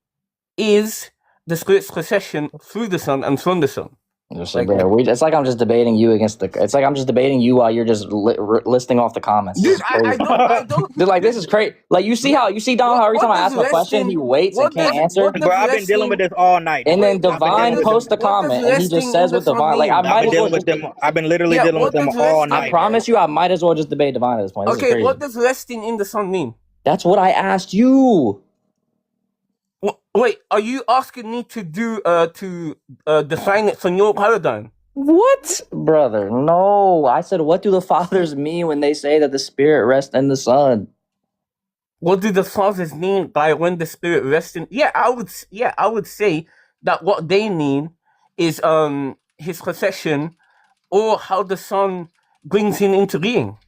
is the Spirit's procession through the Son and from the Son. It's like I'm just debating you against the. It's like I'm just debating you while you're just listing off the comments. Dude, I don't. Dude, like this is crazy. Like you see Don, how every time I ask him a question, he waits and can't answer. Bro, I've been dealing with this all night. And then Divine posts a comment, and he just says with Divine, like I've been literally dealing with them all night. I promise you, I might as well just debate Divine at this point. Okay, what does resting in the Son mean? That's what I asked you. Wait, are you asking me to define it from your paradigm? What? Brother, no. I said, what do the fathers mean when they say that the Spirit rests in the Son? What do the fathers mean by when the Spirit rests in? I would say that what they mean is his procession, or how the Son brings him into being.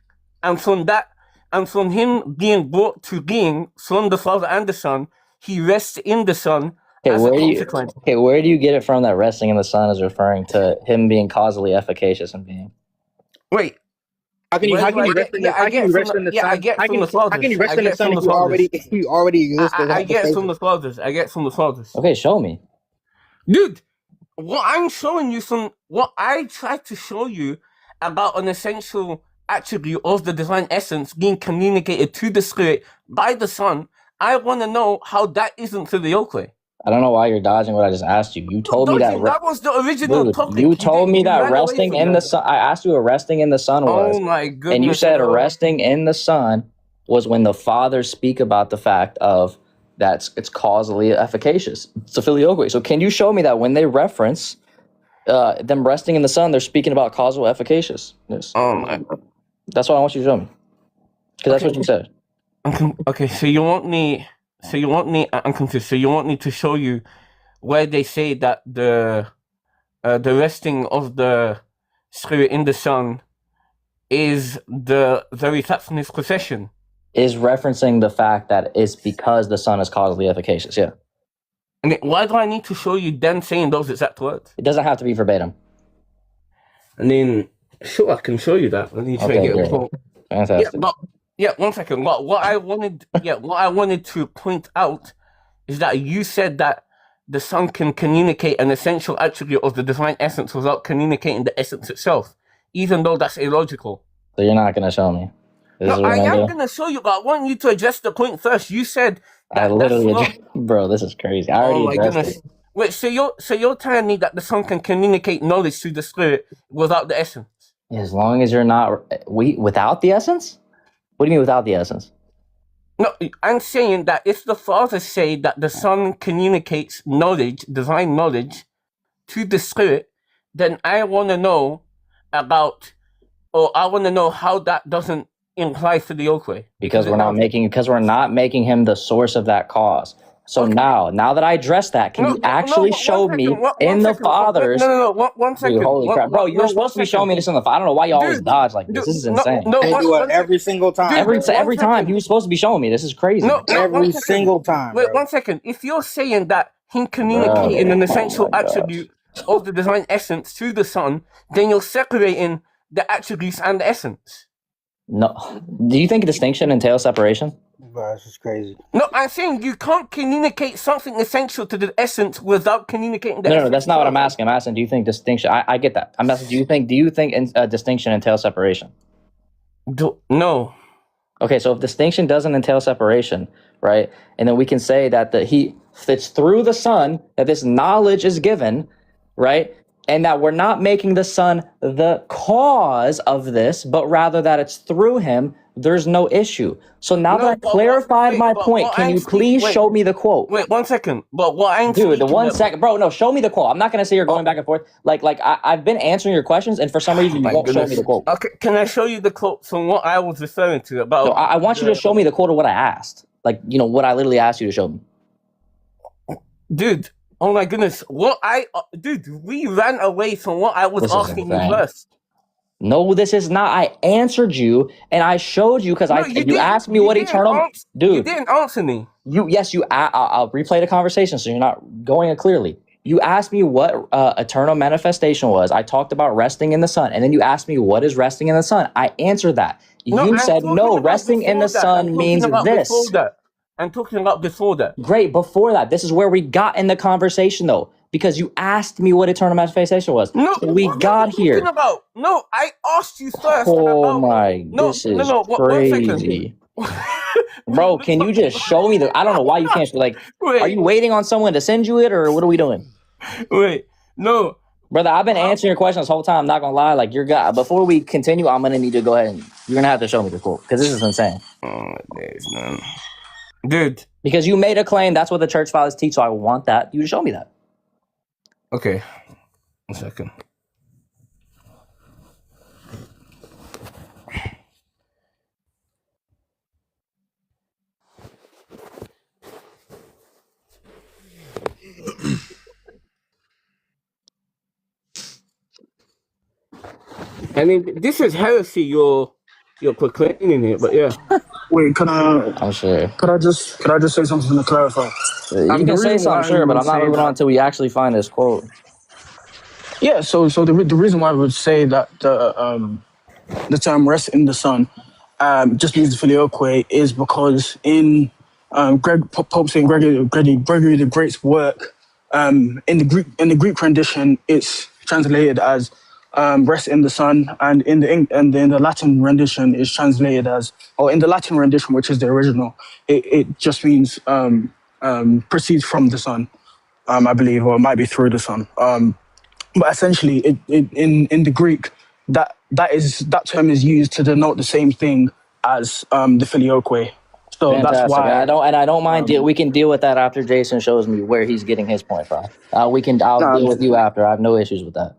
And from him being brought to being from the Father and the Son, he rests in the Son as a consequence. Where do you get it from that resting in the Son is referring to him being causally efficacious and being? Wait. How can you rest in the Son? I get from the fathers. How can you rest in the Son if you already exist? I get from the fathers. Okay, show me. Dude, what I'm showing you what I tried to show you about an essential attribute of the divine essence being communicated to the Spirit by the Son, I want to know how that isn't filioque. I don't know why you're dodging what I just asked you. You told me that. That was the original topic. You told me that resting in the Son. I asked you what resting in the Son was. Oh my goodness! And you said resting in the Son was when the fathers speak about the fact of that it's causally efficacious. It's a filioque. So can you show me that when they reference them resting in the Son, they're speaking about causal efficacious? Yes. Oh my. That's what I want you to show me. Because that's what you said. Okay, so you want me? I'm confused. So you want me to show you where they say that the resting of the Spirit in the Son is the very fact from his procession? Is referencing the fact that it's because the Son is causally efficacious. Yeah. And why do I need to show you them saying those exact words? It doesn't have to be verbatim. I mean, sure, I can show you that. Let me try to get a quote. Fantastic. Yeah, one second. What I wanted to point out is that you said that the Son can communicate an essential attribute of the divine essence without communicating the essence itself, even though that's illogical. So you're not going to show me? No, I am going to show you, but I want you to address the point first. You said that bro, this is crazy. I already addressed it. Wait, so you're telling me that the Son can communicate knowledge through the Spirit without the essence? As long as you're not without the essence? What do you mean without the essence? No, I'm saying that if the Father say that the Son communicates knowledge, divine knowledge, to the Spirit, then I want to know how that doesn't imply filioque. Because we're not making him the source of that cause. So okay. now that I addressed that, can you actually show me in the fathers? One second. Dude, holy crap, bro! You're supposed to be showing me this in the. I don't know why you always dodge like this. This is insane. They do it every single time. Every time he was supposed to be showing me. This is crazy. Every single time. Wait, 1 second. If you're saying that him communicating an essential attribute of the divine essence to the Son, then you're separating the attributes and the essence. No. Do you think a distinction entails separation? Bro, this is crazy. No, I'm saying you can't communicate something essential to the essence without communicating the No, essence. no, that's not what I'm asking. I'm asking, do you think distinction? I get that. I'm asking, do you think distinction entails separation? No. Okay, so if distinction doesn't entail separation, right, and then we can say that it's through the Son that this knowledge is given, right, and that we're not making the Son the cause of this, but rather that it's through him, there's no issue. So now that I clarified my point, can you please show me the quote? Wait, 1 second. But what I'm Dude, the 1 second, bro. No, show me the quote. I'm not gonna say you're going back and forth. I've been answering your questions, and for some reason you won't show me the quote. Okay, can I show you the quote from what I was referring to about? No, I want you to show me the quote of what I asked. Like, you know, what I literally asked you to show me. Dude, oh my goodness, dude, we ran away from what I was asking you first. No, this is not. I answered you, and I showed you because you asked me what eternal. Dude, you didn't answer me. I'll replay the conversation so you're not going it clearly. You asked me what eternal manifestation was. I talked about resting in the Son, and then you asked me what is resting in the Son. I answered that. You said no. Resting in the Son means this. I'm talking about before that. Great, before that. This is where we got in the conversation, though. Because you asked me what eternal manifestation was. No, so we got here. No, I asked you first. Oh my, this is crazy. Bro, can you just show me I don't know why you can't. Are you waiting on someone to send you it, or what are we doing? Wait, no. Brother, I've been answering your questions this whole time. I'm not gonna lie. Before we continue, I'm gonna need to go ahead and you're gonna have to show me the quote because this is insane. Oh, days, man. Dude. Because you made a claim, that's what the church fathers teach, so I want that. You show me that. Okay. 1 second. I mean, this is heresy you're proclaiming it, but yeah. Wait, can I? I'm sure. Could I just say something to clarify? You can say something, sure, but I'm not moving on until we actually find this quote. Yeah. So the reason why I would say that the term "rest in the Son" just means filioque is because in Pope Saint Gregory the Great's work in the Greek rendition, it's translated as rest in the Son, and in the Latin rendition is translated as, or in the Latin rendition, which is the original, it just means proceeds from the Son, I believe, or it might be through the Son. But essentially, in the Greek, that term is used to denote the same thing as the filioque. So fantastic. That's why I don't mind. We can deal with that after Jason shows me where he's getting his point from. I'll deal with you after. I have no issues with that.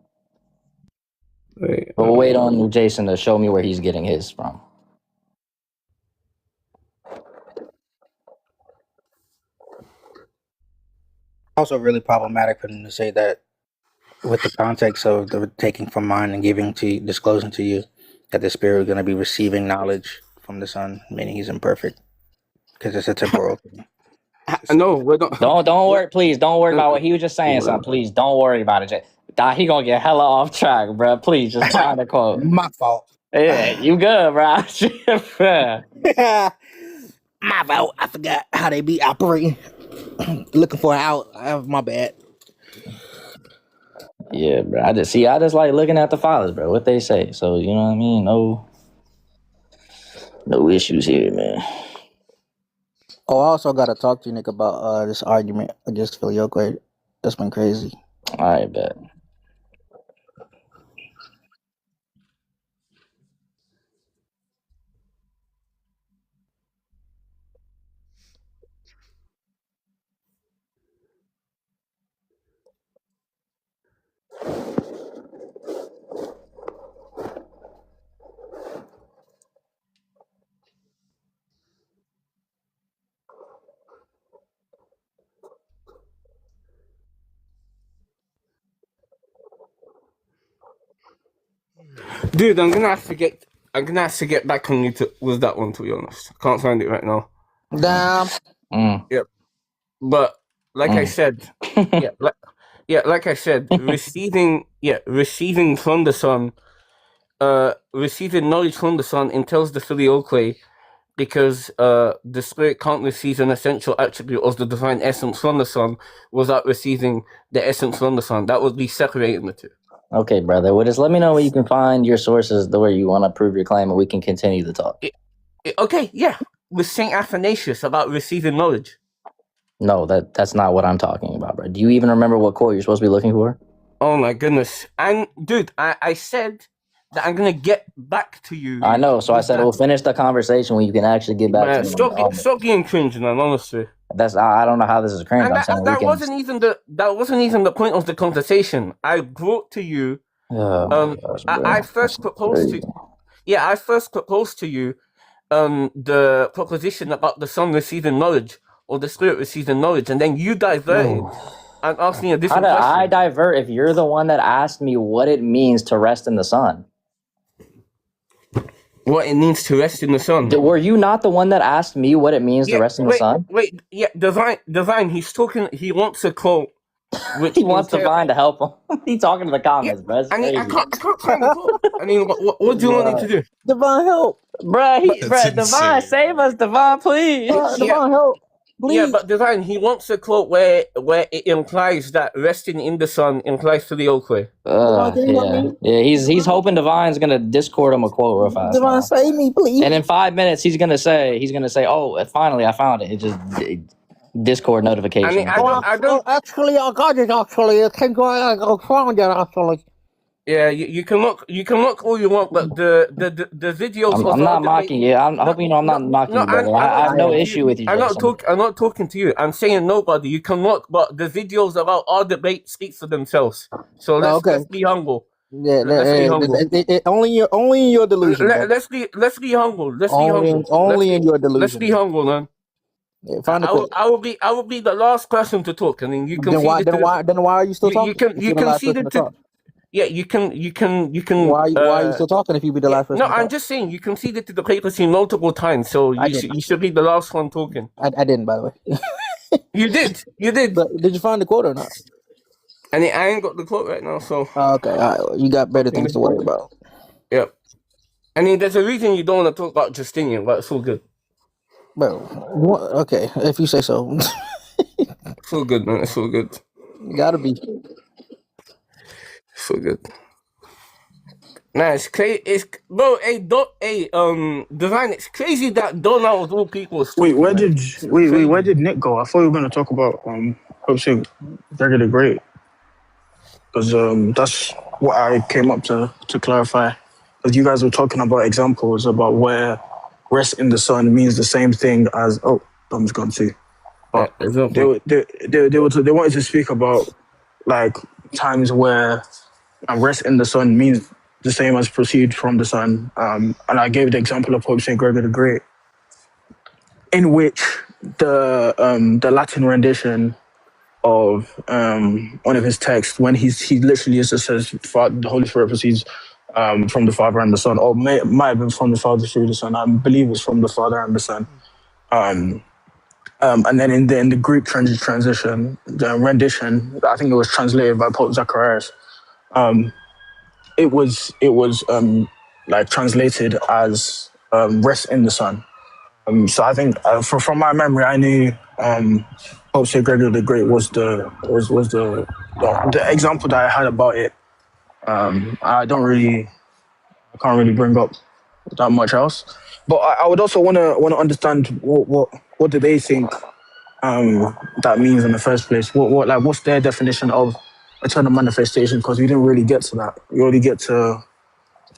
But we'll wait on Jason to show me where he's getting his from. Also, really problematic for him to say that with the context of the taking from mine and disclosing to you that the Spirit is going to be receiving knowledge from the Son, meaning he's imperfect because it's a temporal thing. No, we don't. Don't worry, please. Don't worry about what he was just saying. Son, please don't worry about it. He gonna get hella off track, bro. Please just find the quote. My fault. Yeah, you good, bro? My fault. I forgot how they be operating. Looking for an out. My bad. Yeah, bro. I just like looking at the fathers, bro. What they say. So you know what I mean? No issues here, man. Oh, I also got to talk to you, Nick, about this argument against filioque. That's been crazy. All right, bet. Dude, I'm gonna have to get back on you with that one, to be honest. I can't find it right now. Damn. Yep. But like I said, like I said, receiving from the Son, receiving knowledge from the Son entails the filioque, because the Spirit can't receive an essential attribute of the divine essence from the Son without receiving the essence from the Son. That would be separating the two. Okay, brother. Well, just let me know where you can find your sources where you want to prove your claim, and we can continue the talk. Okay, yeah. With Saint Athanasius about receiving knowledge. No, that's not what I'm talking about, bro. Do you even remember what quote you're supposed to be looking for? Oh my goodness. And dude, I said that I'm gonna get back to you. I know, so I said we'll finish the conversation when you can actually get back to me. Stop being cringe, man, honestly. I don't know how this is cringe. And that wasn't even the point of the conversation. I brought to you I first proposed to you the proposition about the Son receiving knowledge or the Spirit receiving knowledge, and then you diverted and asked me a different question. How did I divert if you're the one that asked me what it means to rest in the Son? What it means to rest in the Son? Were you not the one that asked me what it means to rest in the Son? Wait, Divine, he's talking, he wants a quote. He wants Divine to help him. He's talking to the comments, bro. I can't find the quote. I mean, what do you want me to do? Divine, help. Divine, save us, Divine, please. Divine, help. Please. Yeah, but Divine, he wants a quote where it implies that resting in the Son implies filioque. Yeah, he's hoping Divine's gonna Discord him a quote real fast. Divine, save me, please. And in 5 minutes, he's gonna say, "Oh, finally, I found it." It just Discord notification. I mean, I don't actually, I got it. Actually, I can go find it. Actually. Yeah, you can look all you want, but the videos. I'm not mocking you. I hope you know I'm not mocking you, brother. I have no issue with you. I'm not talking to you. I'm saying nobody. You can look, but the videos about our debate speak for themselves. So let's be humble. Yeah, only in your delusion. Let's be humble. Let's be humble. Only in your delusion. Let's be humble, man. Yeah, I will be the last person to talk, and then you can. Then why are you still talking? You can see the. Yeah, you can. Why are you still talking if you be the last person? No, I'm just saying you conceded to the papacy multiple times, so you should be the last one talking. I didn't, by the way. You did. But did you find the quote or not? I ain't got the quote right now, so. Okay, all right. You got better things to worry about. Yep. I mean, there's a reason you don't want to talk about Justinian, but it's all good. Well, okay, if you say so. It's all good, man. It's all good. Gotta be. So good. Nah, it's crazy. Divine. It's crazy that Donald of all people. Wait, where did Nick go? I thought we were gonna talk about Pope St. Gregory the Great, because that's what I came up to clarify. Because you guys were talking about examples about where rest in the Son means the same thing as Dom's gone too. But they wanted to speak about like times where rest in the Son means the same as proceed from the Son. And I gave the example of Pope St. Gregory the Great, in which the Latin rendition of one of his texts, when he literally just says the Holy Spirit proceeds from the Father and the Son, or might have been from the Father through the Son. I believe it's from the Father and the Son. And then in the Greek transition, the rendition, I think it was translated by Pope Zacharias. It was like translated as rest in the Son. So I think from my memory, I knew Pope St. Gregory the Great was the example that I had about it. I can't really bring up that much else. But I would also want to understand what do they think that means in the first place. What's their definition of eternal manifestation? Because we didn't really get to that. We only get to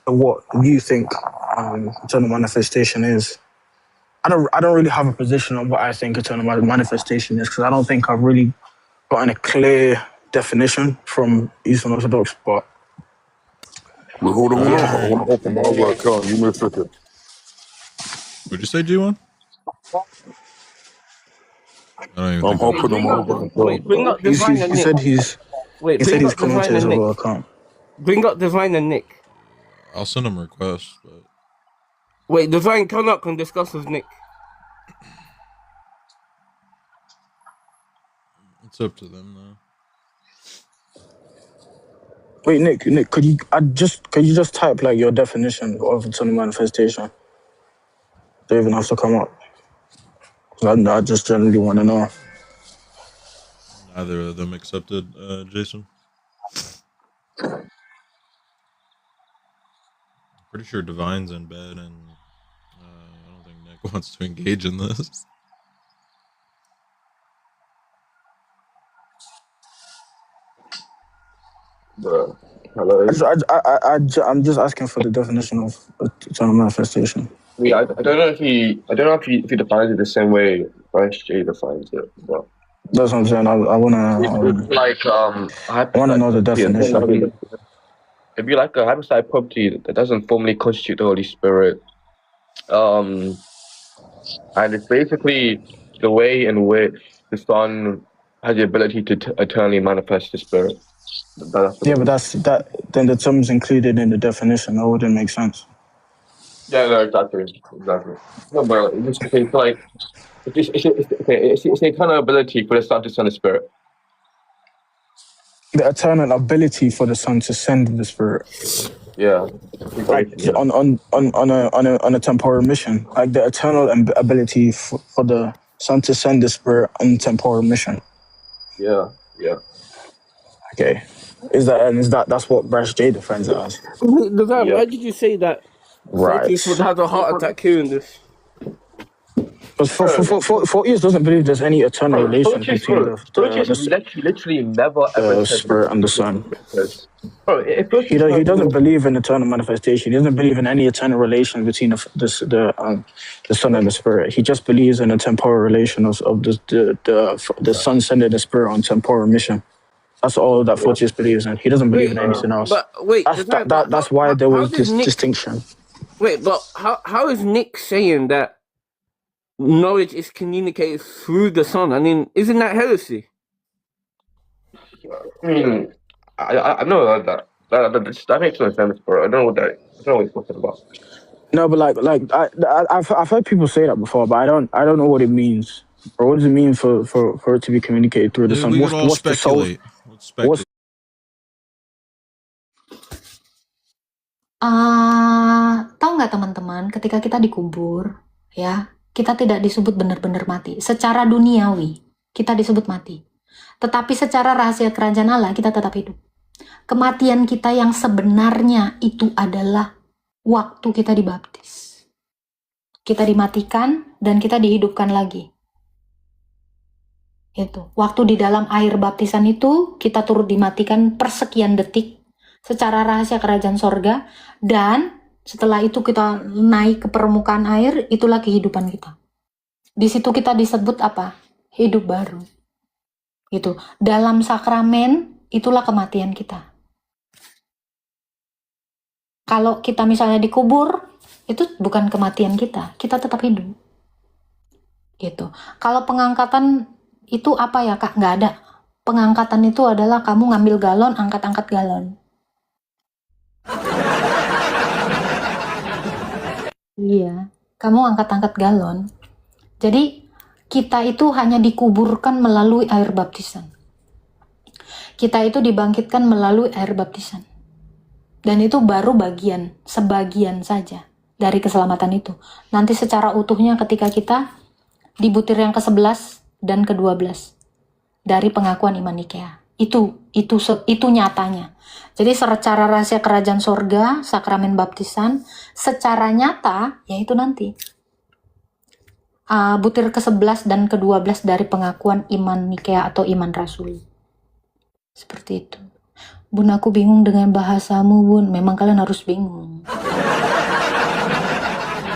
what you think eternal manifestation is. I don't really have a position on what I think eternal manifestation is, because I don't think I've really gotten a clear definition from Eastern Orthodox. But hold on, I want to open my other account. Give me a second. What'd you say, G1? I don't even think open on my other account. He said he's coming to his other account. Bring up Divine and Nick. I'll send him requests, but wait, Divine, come up and discuss with Nick. It's up to them now. Wait, Nick, could you just type like your definition of eternal manifestation? don't even have to come up. I just generally want to know. Neither of them accepted, Jason. Pretty sure Divine's in bed, and I don't think Nick wants to engage in this. Bro, hello. I'm just asking for the definition of eternal manifestation. I don't know if he defines it the same way Bryce J defines it, but That's what I'm saying. I wanna it's like I wanna know the definition. It'd be like a hypostatic property that doesn't formally constitute the Holy Spirit. And it's basically the way in which the Son has the ability to eternally manifest the Spirit. Yeah, but then the terms included in the definition. That wouldn't make sense. Yeah, no, exactly. No, but it's like it's a kind of ability for the Son to send the Spirit. The eternal ability for the Son to send the Spirit. Yeah. Like on a temporal mission. Like the eternal ability for the Son to send the Spirit on temporal mission. Yeah. Okay. That's what Bryce J defines it as? Why did you say that? Right. Would have a heart attack hearing this. Because for years doesn't believe there's any eternal relation between the literally never ever Spirit and the Son. Bro, He doesn't believe in eternal manifestation. He doesn't believe in any eternal relation between the Son and the Spirit. He just believes in a temporal relation of the Son sending the Spirit on temporal mission. That's all that Photius believes in. He doesn't believe in anything else. But wait, that's why there was this distinction. Wait, but how is Nick saying that knowledge is communicated through the Son? I mean, isn't that heresy? I mean, I know that makes no sense, bro. I don't know what he's talking about. No, but I've heard people say that before, but I don't know what it means. Or what does it mean for it to be communicated through the Son? We could all speculate. Let's speculate. Tahu nggak teman-teman, ketika kita dikubur, ya, kita tidak disebut benar-benar mati. Secara duniawi, kita disebut mati. Tetapi secara rahasia kerajaan Allah, kita tetap hidup. Kematian kita yang sebenarnya itu adalah waktu kita dibaptis. Kita dimatikan dan kita dihidupkan lagi. Itu. Waktu di dalam air baptisan itu, kita turut dimatikan persekian detik secara rahasia kerajaan sorga, dan setelah itu kita naik ke permukaan air, itulah kehidupan kita. Di situ kita disebut apa? Hidup baru. Itu. Dalam sakramen, itulah kematian kita. Kalau kita misalnya dikubur, itu bukan kematian kita tetap hidup. Gitu. Kalau pengangkatan itu apa ya Kak? Nggak ada. Pengangkatan itu adalah kamu ngambil galon, angkat-angkat galon. Iya, kamu angkat-angkat galon. Jadi kita itu hanya dikuburkan melalui air baptisan. Kita itu dibangkitkan melalui air baptisan. Dan itu baru sebagian saja dari keselamatan itu. Nanti secara utuhnya ketika kita di butir yang ke-11 dan ke-12 dari pengakuan iman Nikea. Itu nyatanya. Jadi secara rahasia kerajaan sorga, sakramen baptisan, secara nyata yaitu nanti. Butir ke-11 dan ke-12 dari pengakuan iman Nikea atau iman Rasuli. Seperti itu. Bun, aku bingung dengan bahasamu, Bun. Memang kalian harus bingung.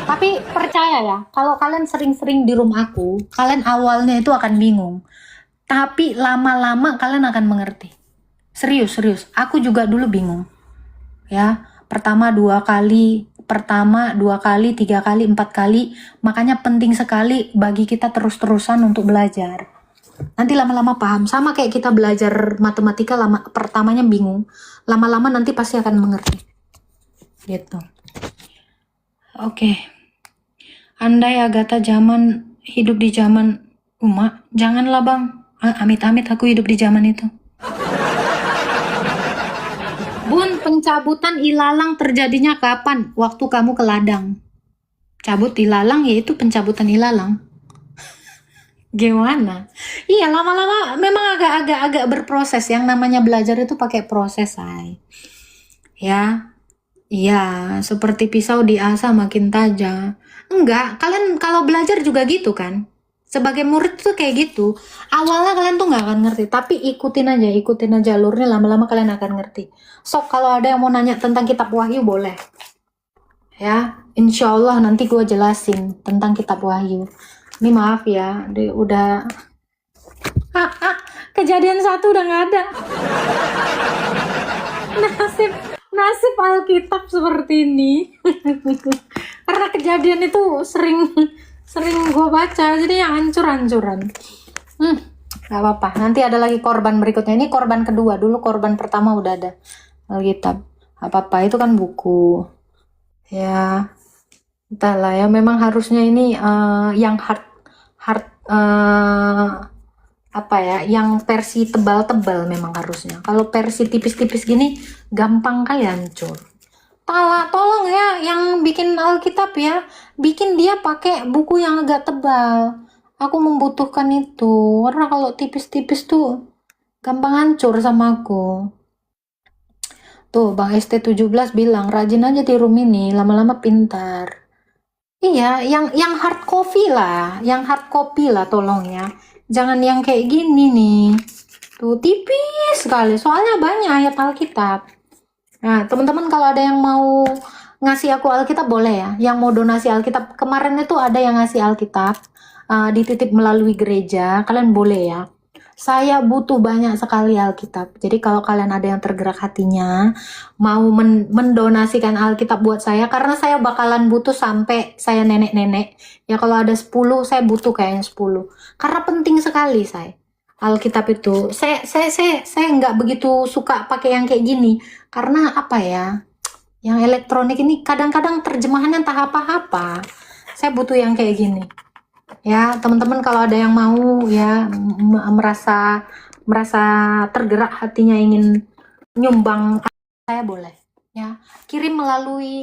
Tapi percaya ya, kalau kalian sering-sering di room aku, kalian awalnya itu akan bingung. Tapi lama-lama kalian akan mengerti. Serius. Aku juga dulu bingung. Ya, pertama 2 kali, 3 kali, 4 kali. Makanya penting sekali bagi kita terus-terusan untuk belajar. Nanti lama-lama paham. Sama kayak kita belajar matematika, pertamanya bingung. Lama-lama nanti pasti akan mengerti. Gitu. Oke. Andai Agatha hidup di zaman Uma, janganlah Bang. Amit-amit aku hidup di zaman itu. Bun, pencabutan ilalang terjadinya kapan? Waktu kamu ke ladang. cabut ilalang ya itu pencabutan ilalang. Gimana? Iya, lama-lama memang agak berproses. Yang namanya belajar itu pakai proses, say. Ya. Iya, seperti pisau diasah makin tajam. Enggak, kalian kalau belajar juga gitu kan? Sebagai murid tuh kayak gitu. Awalnya kalian tuh nggak akan ngerti, tapi ikutin aja alurnya, lama-lama kalian akan ngerti. Sok kalau ada yang mau nanya tentang kitab Wahyu boleh. Ya, insya Allah nanti gue jelasin tentang kitab Wahyu. Ini maaf ya, udah kejadian 1 udah nggak ada. Nasib Alkitab seperti ini. Karena kejadian itu sering gue baca, jadi yang hancur-hancuran. Gak apa-apa, nanti ada lagi korban berikutnya. Ini korban kedua, dulu korban pertama udah ada Alkitab. Apa-apa, itu kan buku. Ya, entahlah ya, memang harusnya ini yang hard apa ya, yang versi tebal-tebal memang harusnya. Kalau versi tipis-tipis gini gampang kali hancur. Tolong ya yang bikin Alkitab ya, bikin dia pakai buku yang agak tebal. Aku membutuhkan itu, karena kalau tipis-tipis tuh gampang hancur sama aku. Tuh Bang ST17 bilang rajin aja di room ini, lama-lama pintar. Iya, yang hard copy lah, tolong ya. Jangan yang kayak gini nih. Tuh tipis sekali, soalnya banyak ayat Alkitab. Nah, teman-teman kalau ada yang mau ngasih aku Alkitab boleh ya. Yang mau donasi Alkitab, kemarin itu ada yang ngasih Alkitab dititip melalui gereja, kalian boleh ya. Saya butuh banyak sekali Alkitab. Jadi kalau kalian ada yang tergerak hatinya mau mendonasikan Alkitab buat saya, karena saya bakalan butuh sampai saya nenek-nenek. Ya kalau ada 10, saya butuh kayaknya 10. Karena penting sekali saya. Alkitab itu. Saya nggak begitu suka pakai yang kayak gini. Karena apa ya? Yang elektronik ini kadang-kadang terjemahannya entah apa-apa. Saya butuh yang kayak gini. Ya, teman-teman kalau ada yang mau ya merasa tergerak hatinya ingin nyumbang, saya boleh ya kirim melalui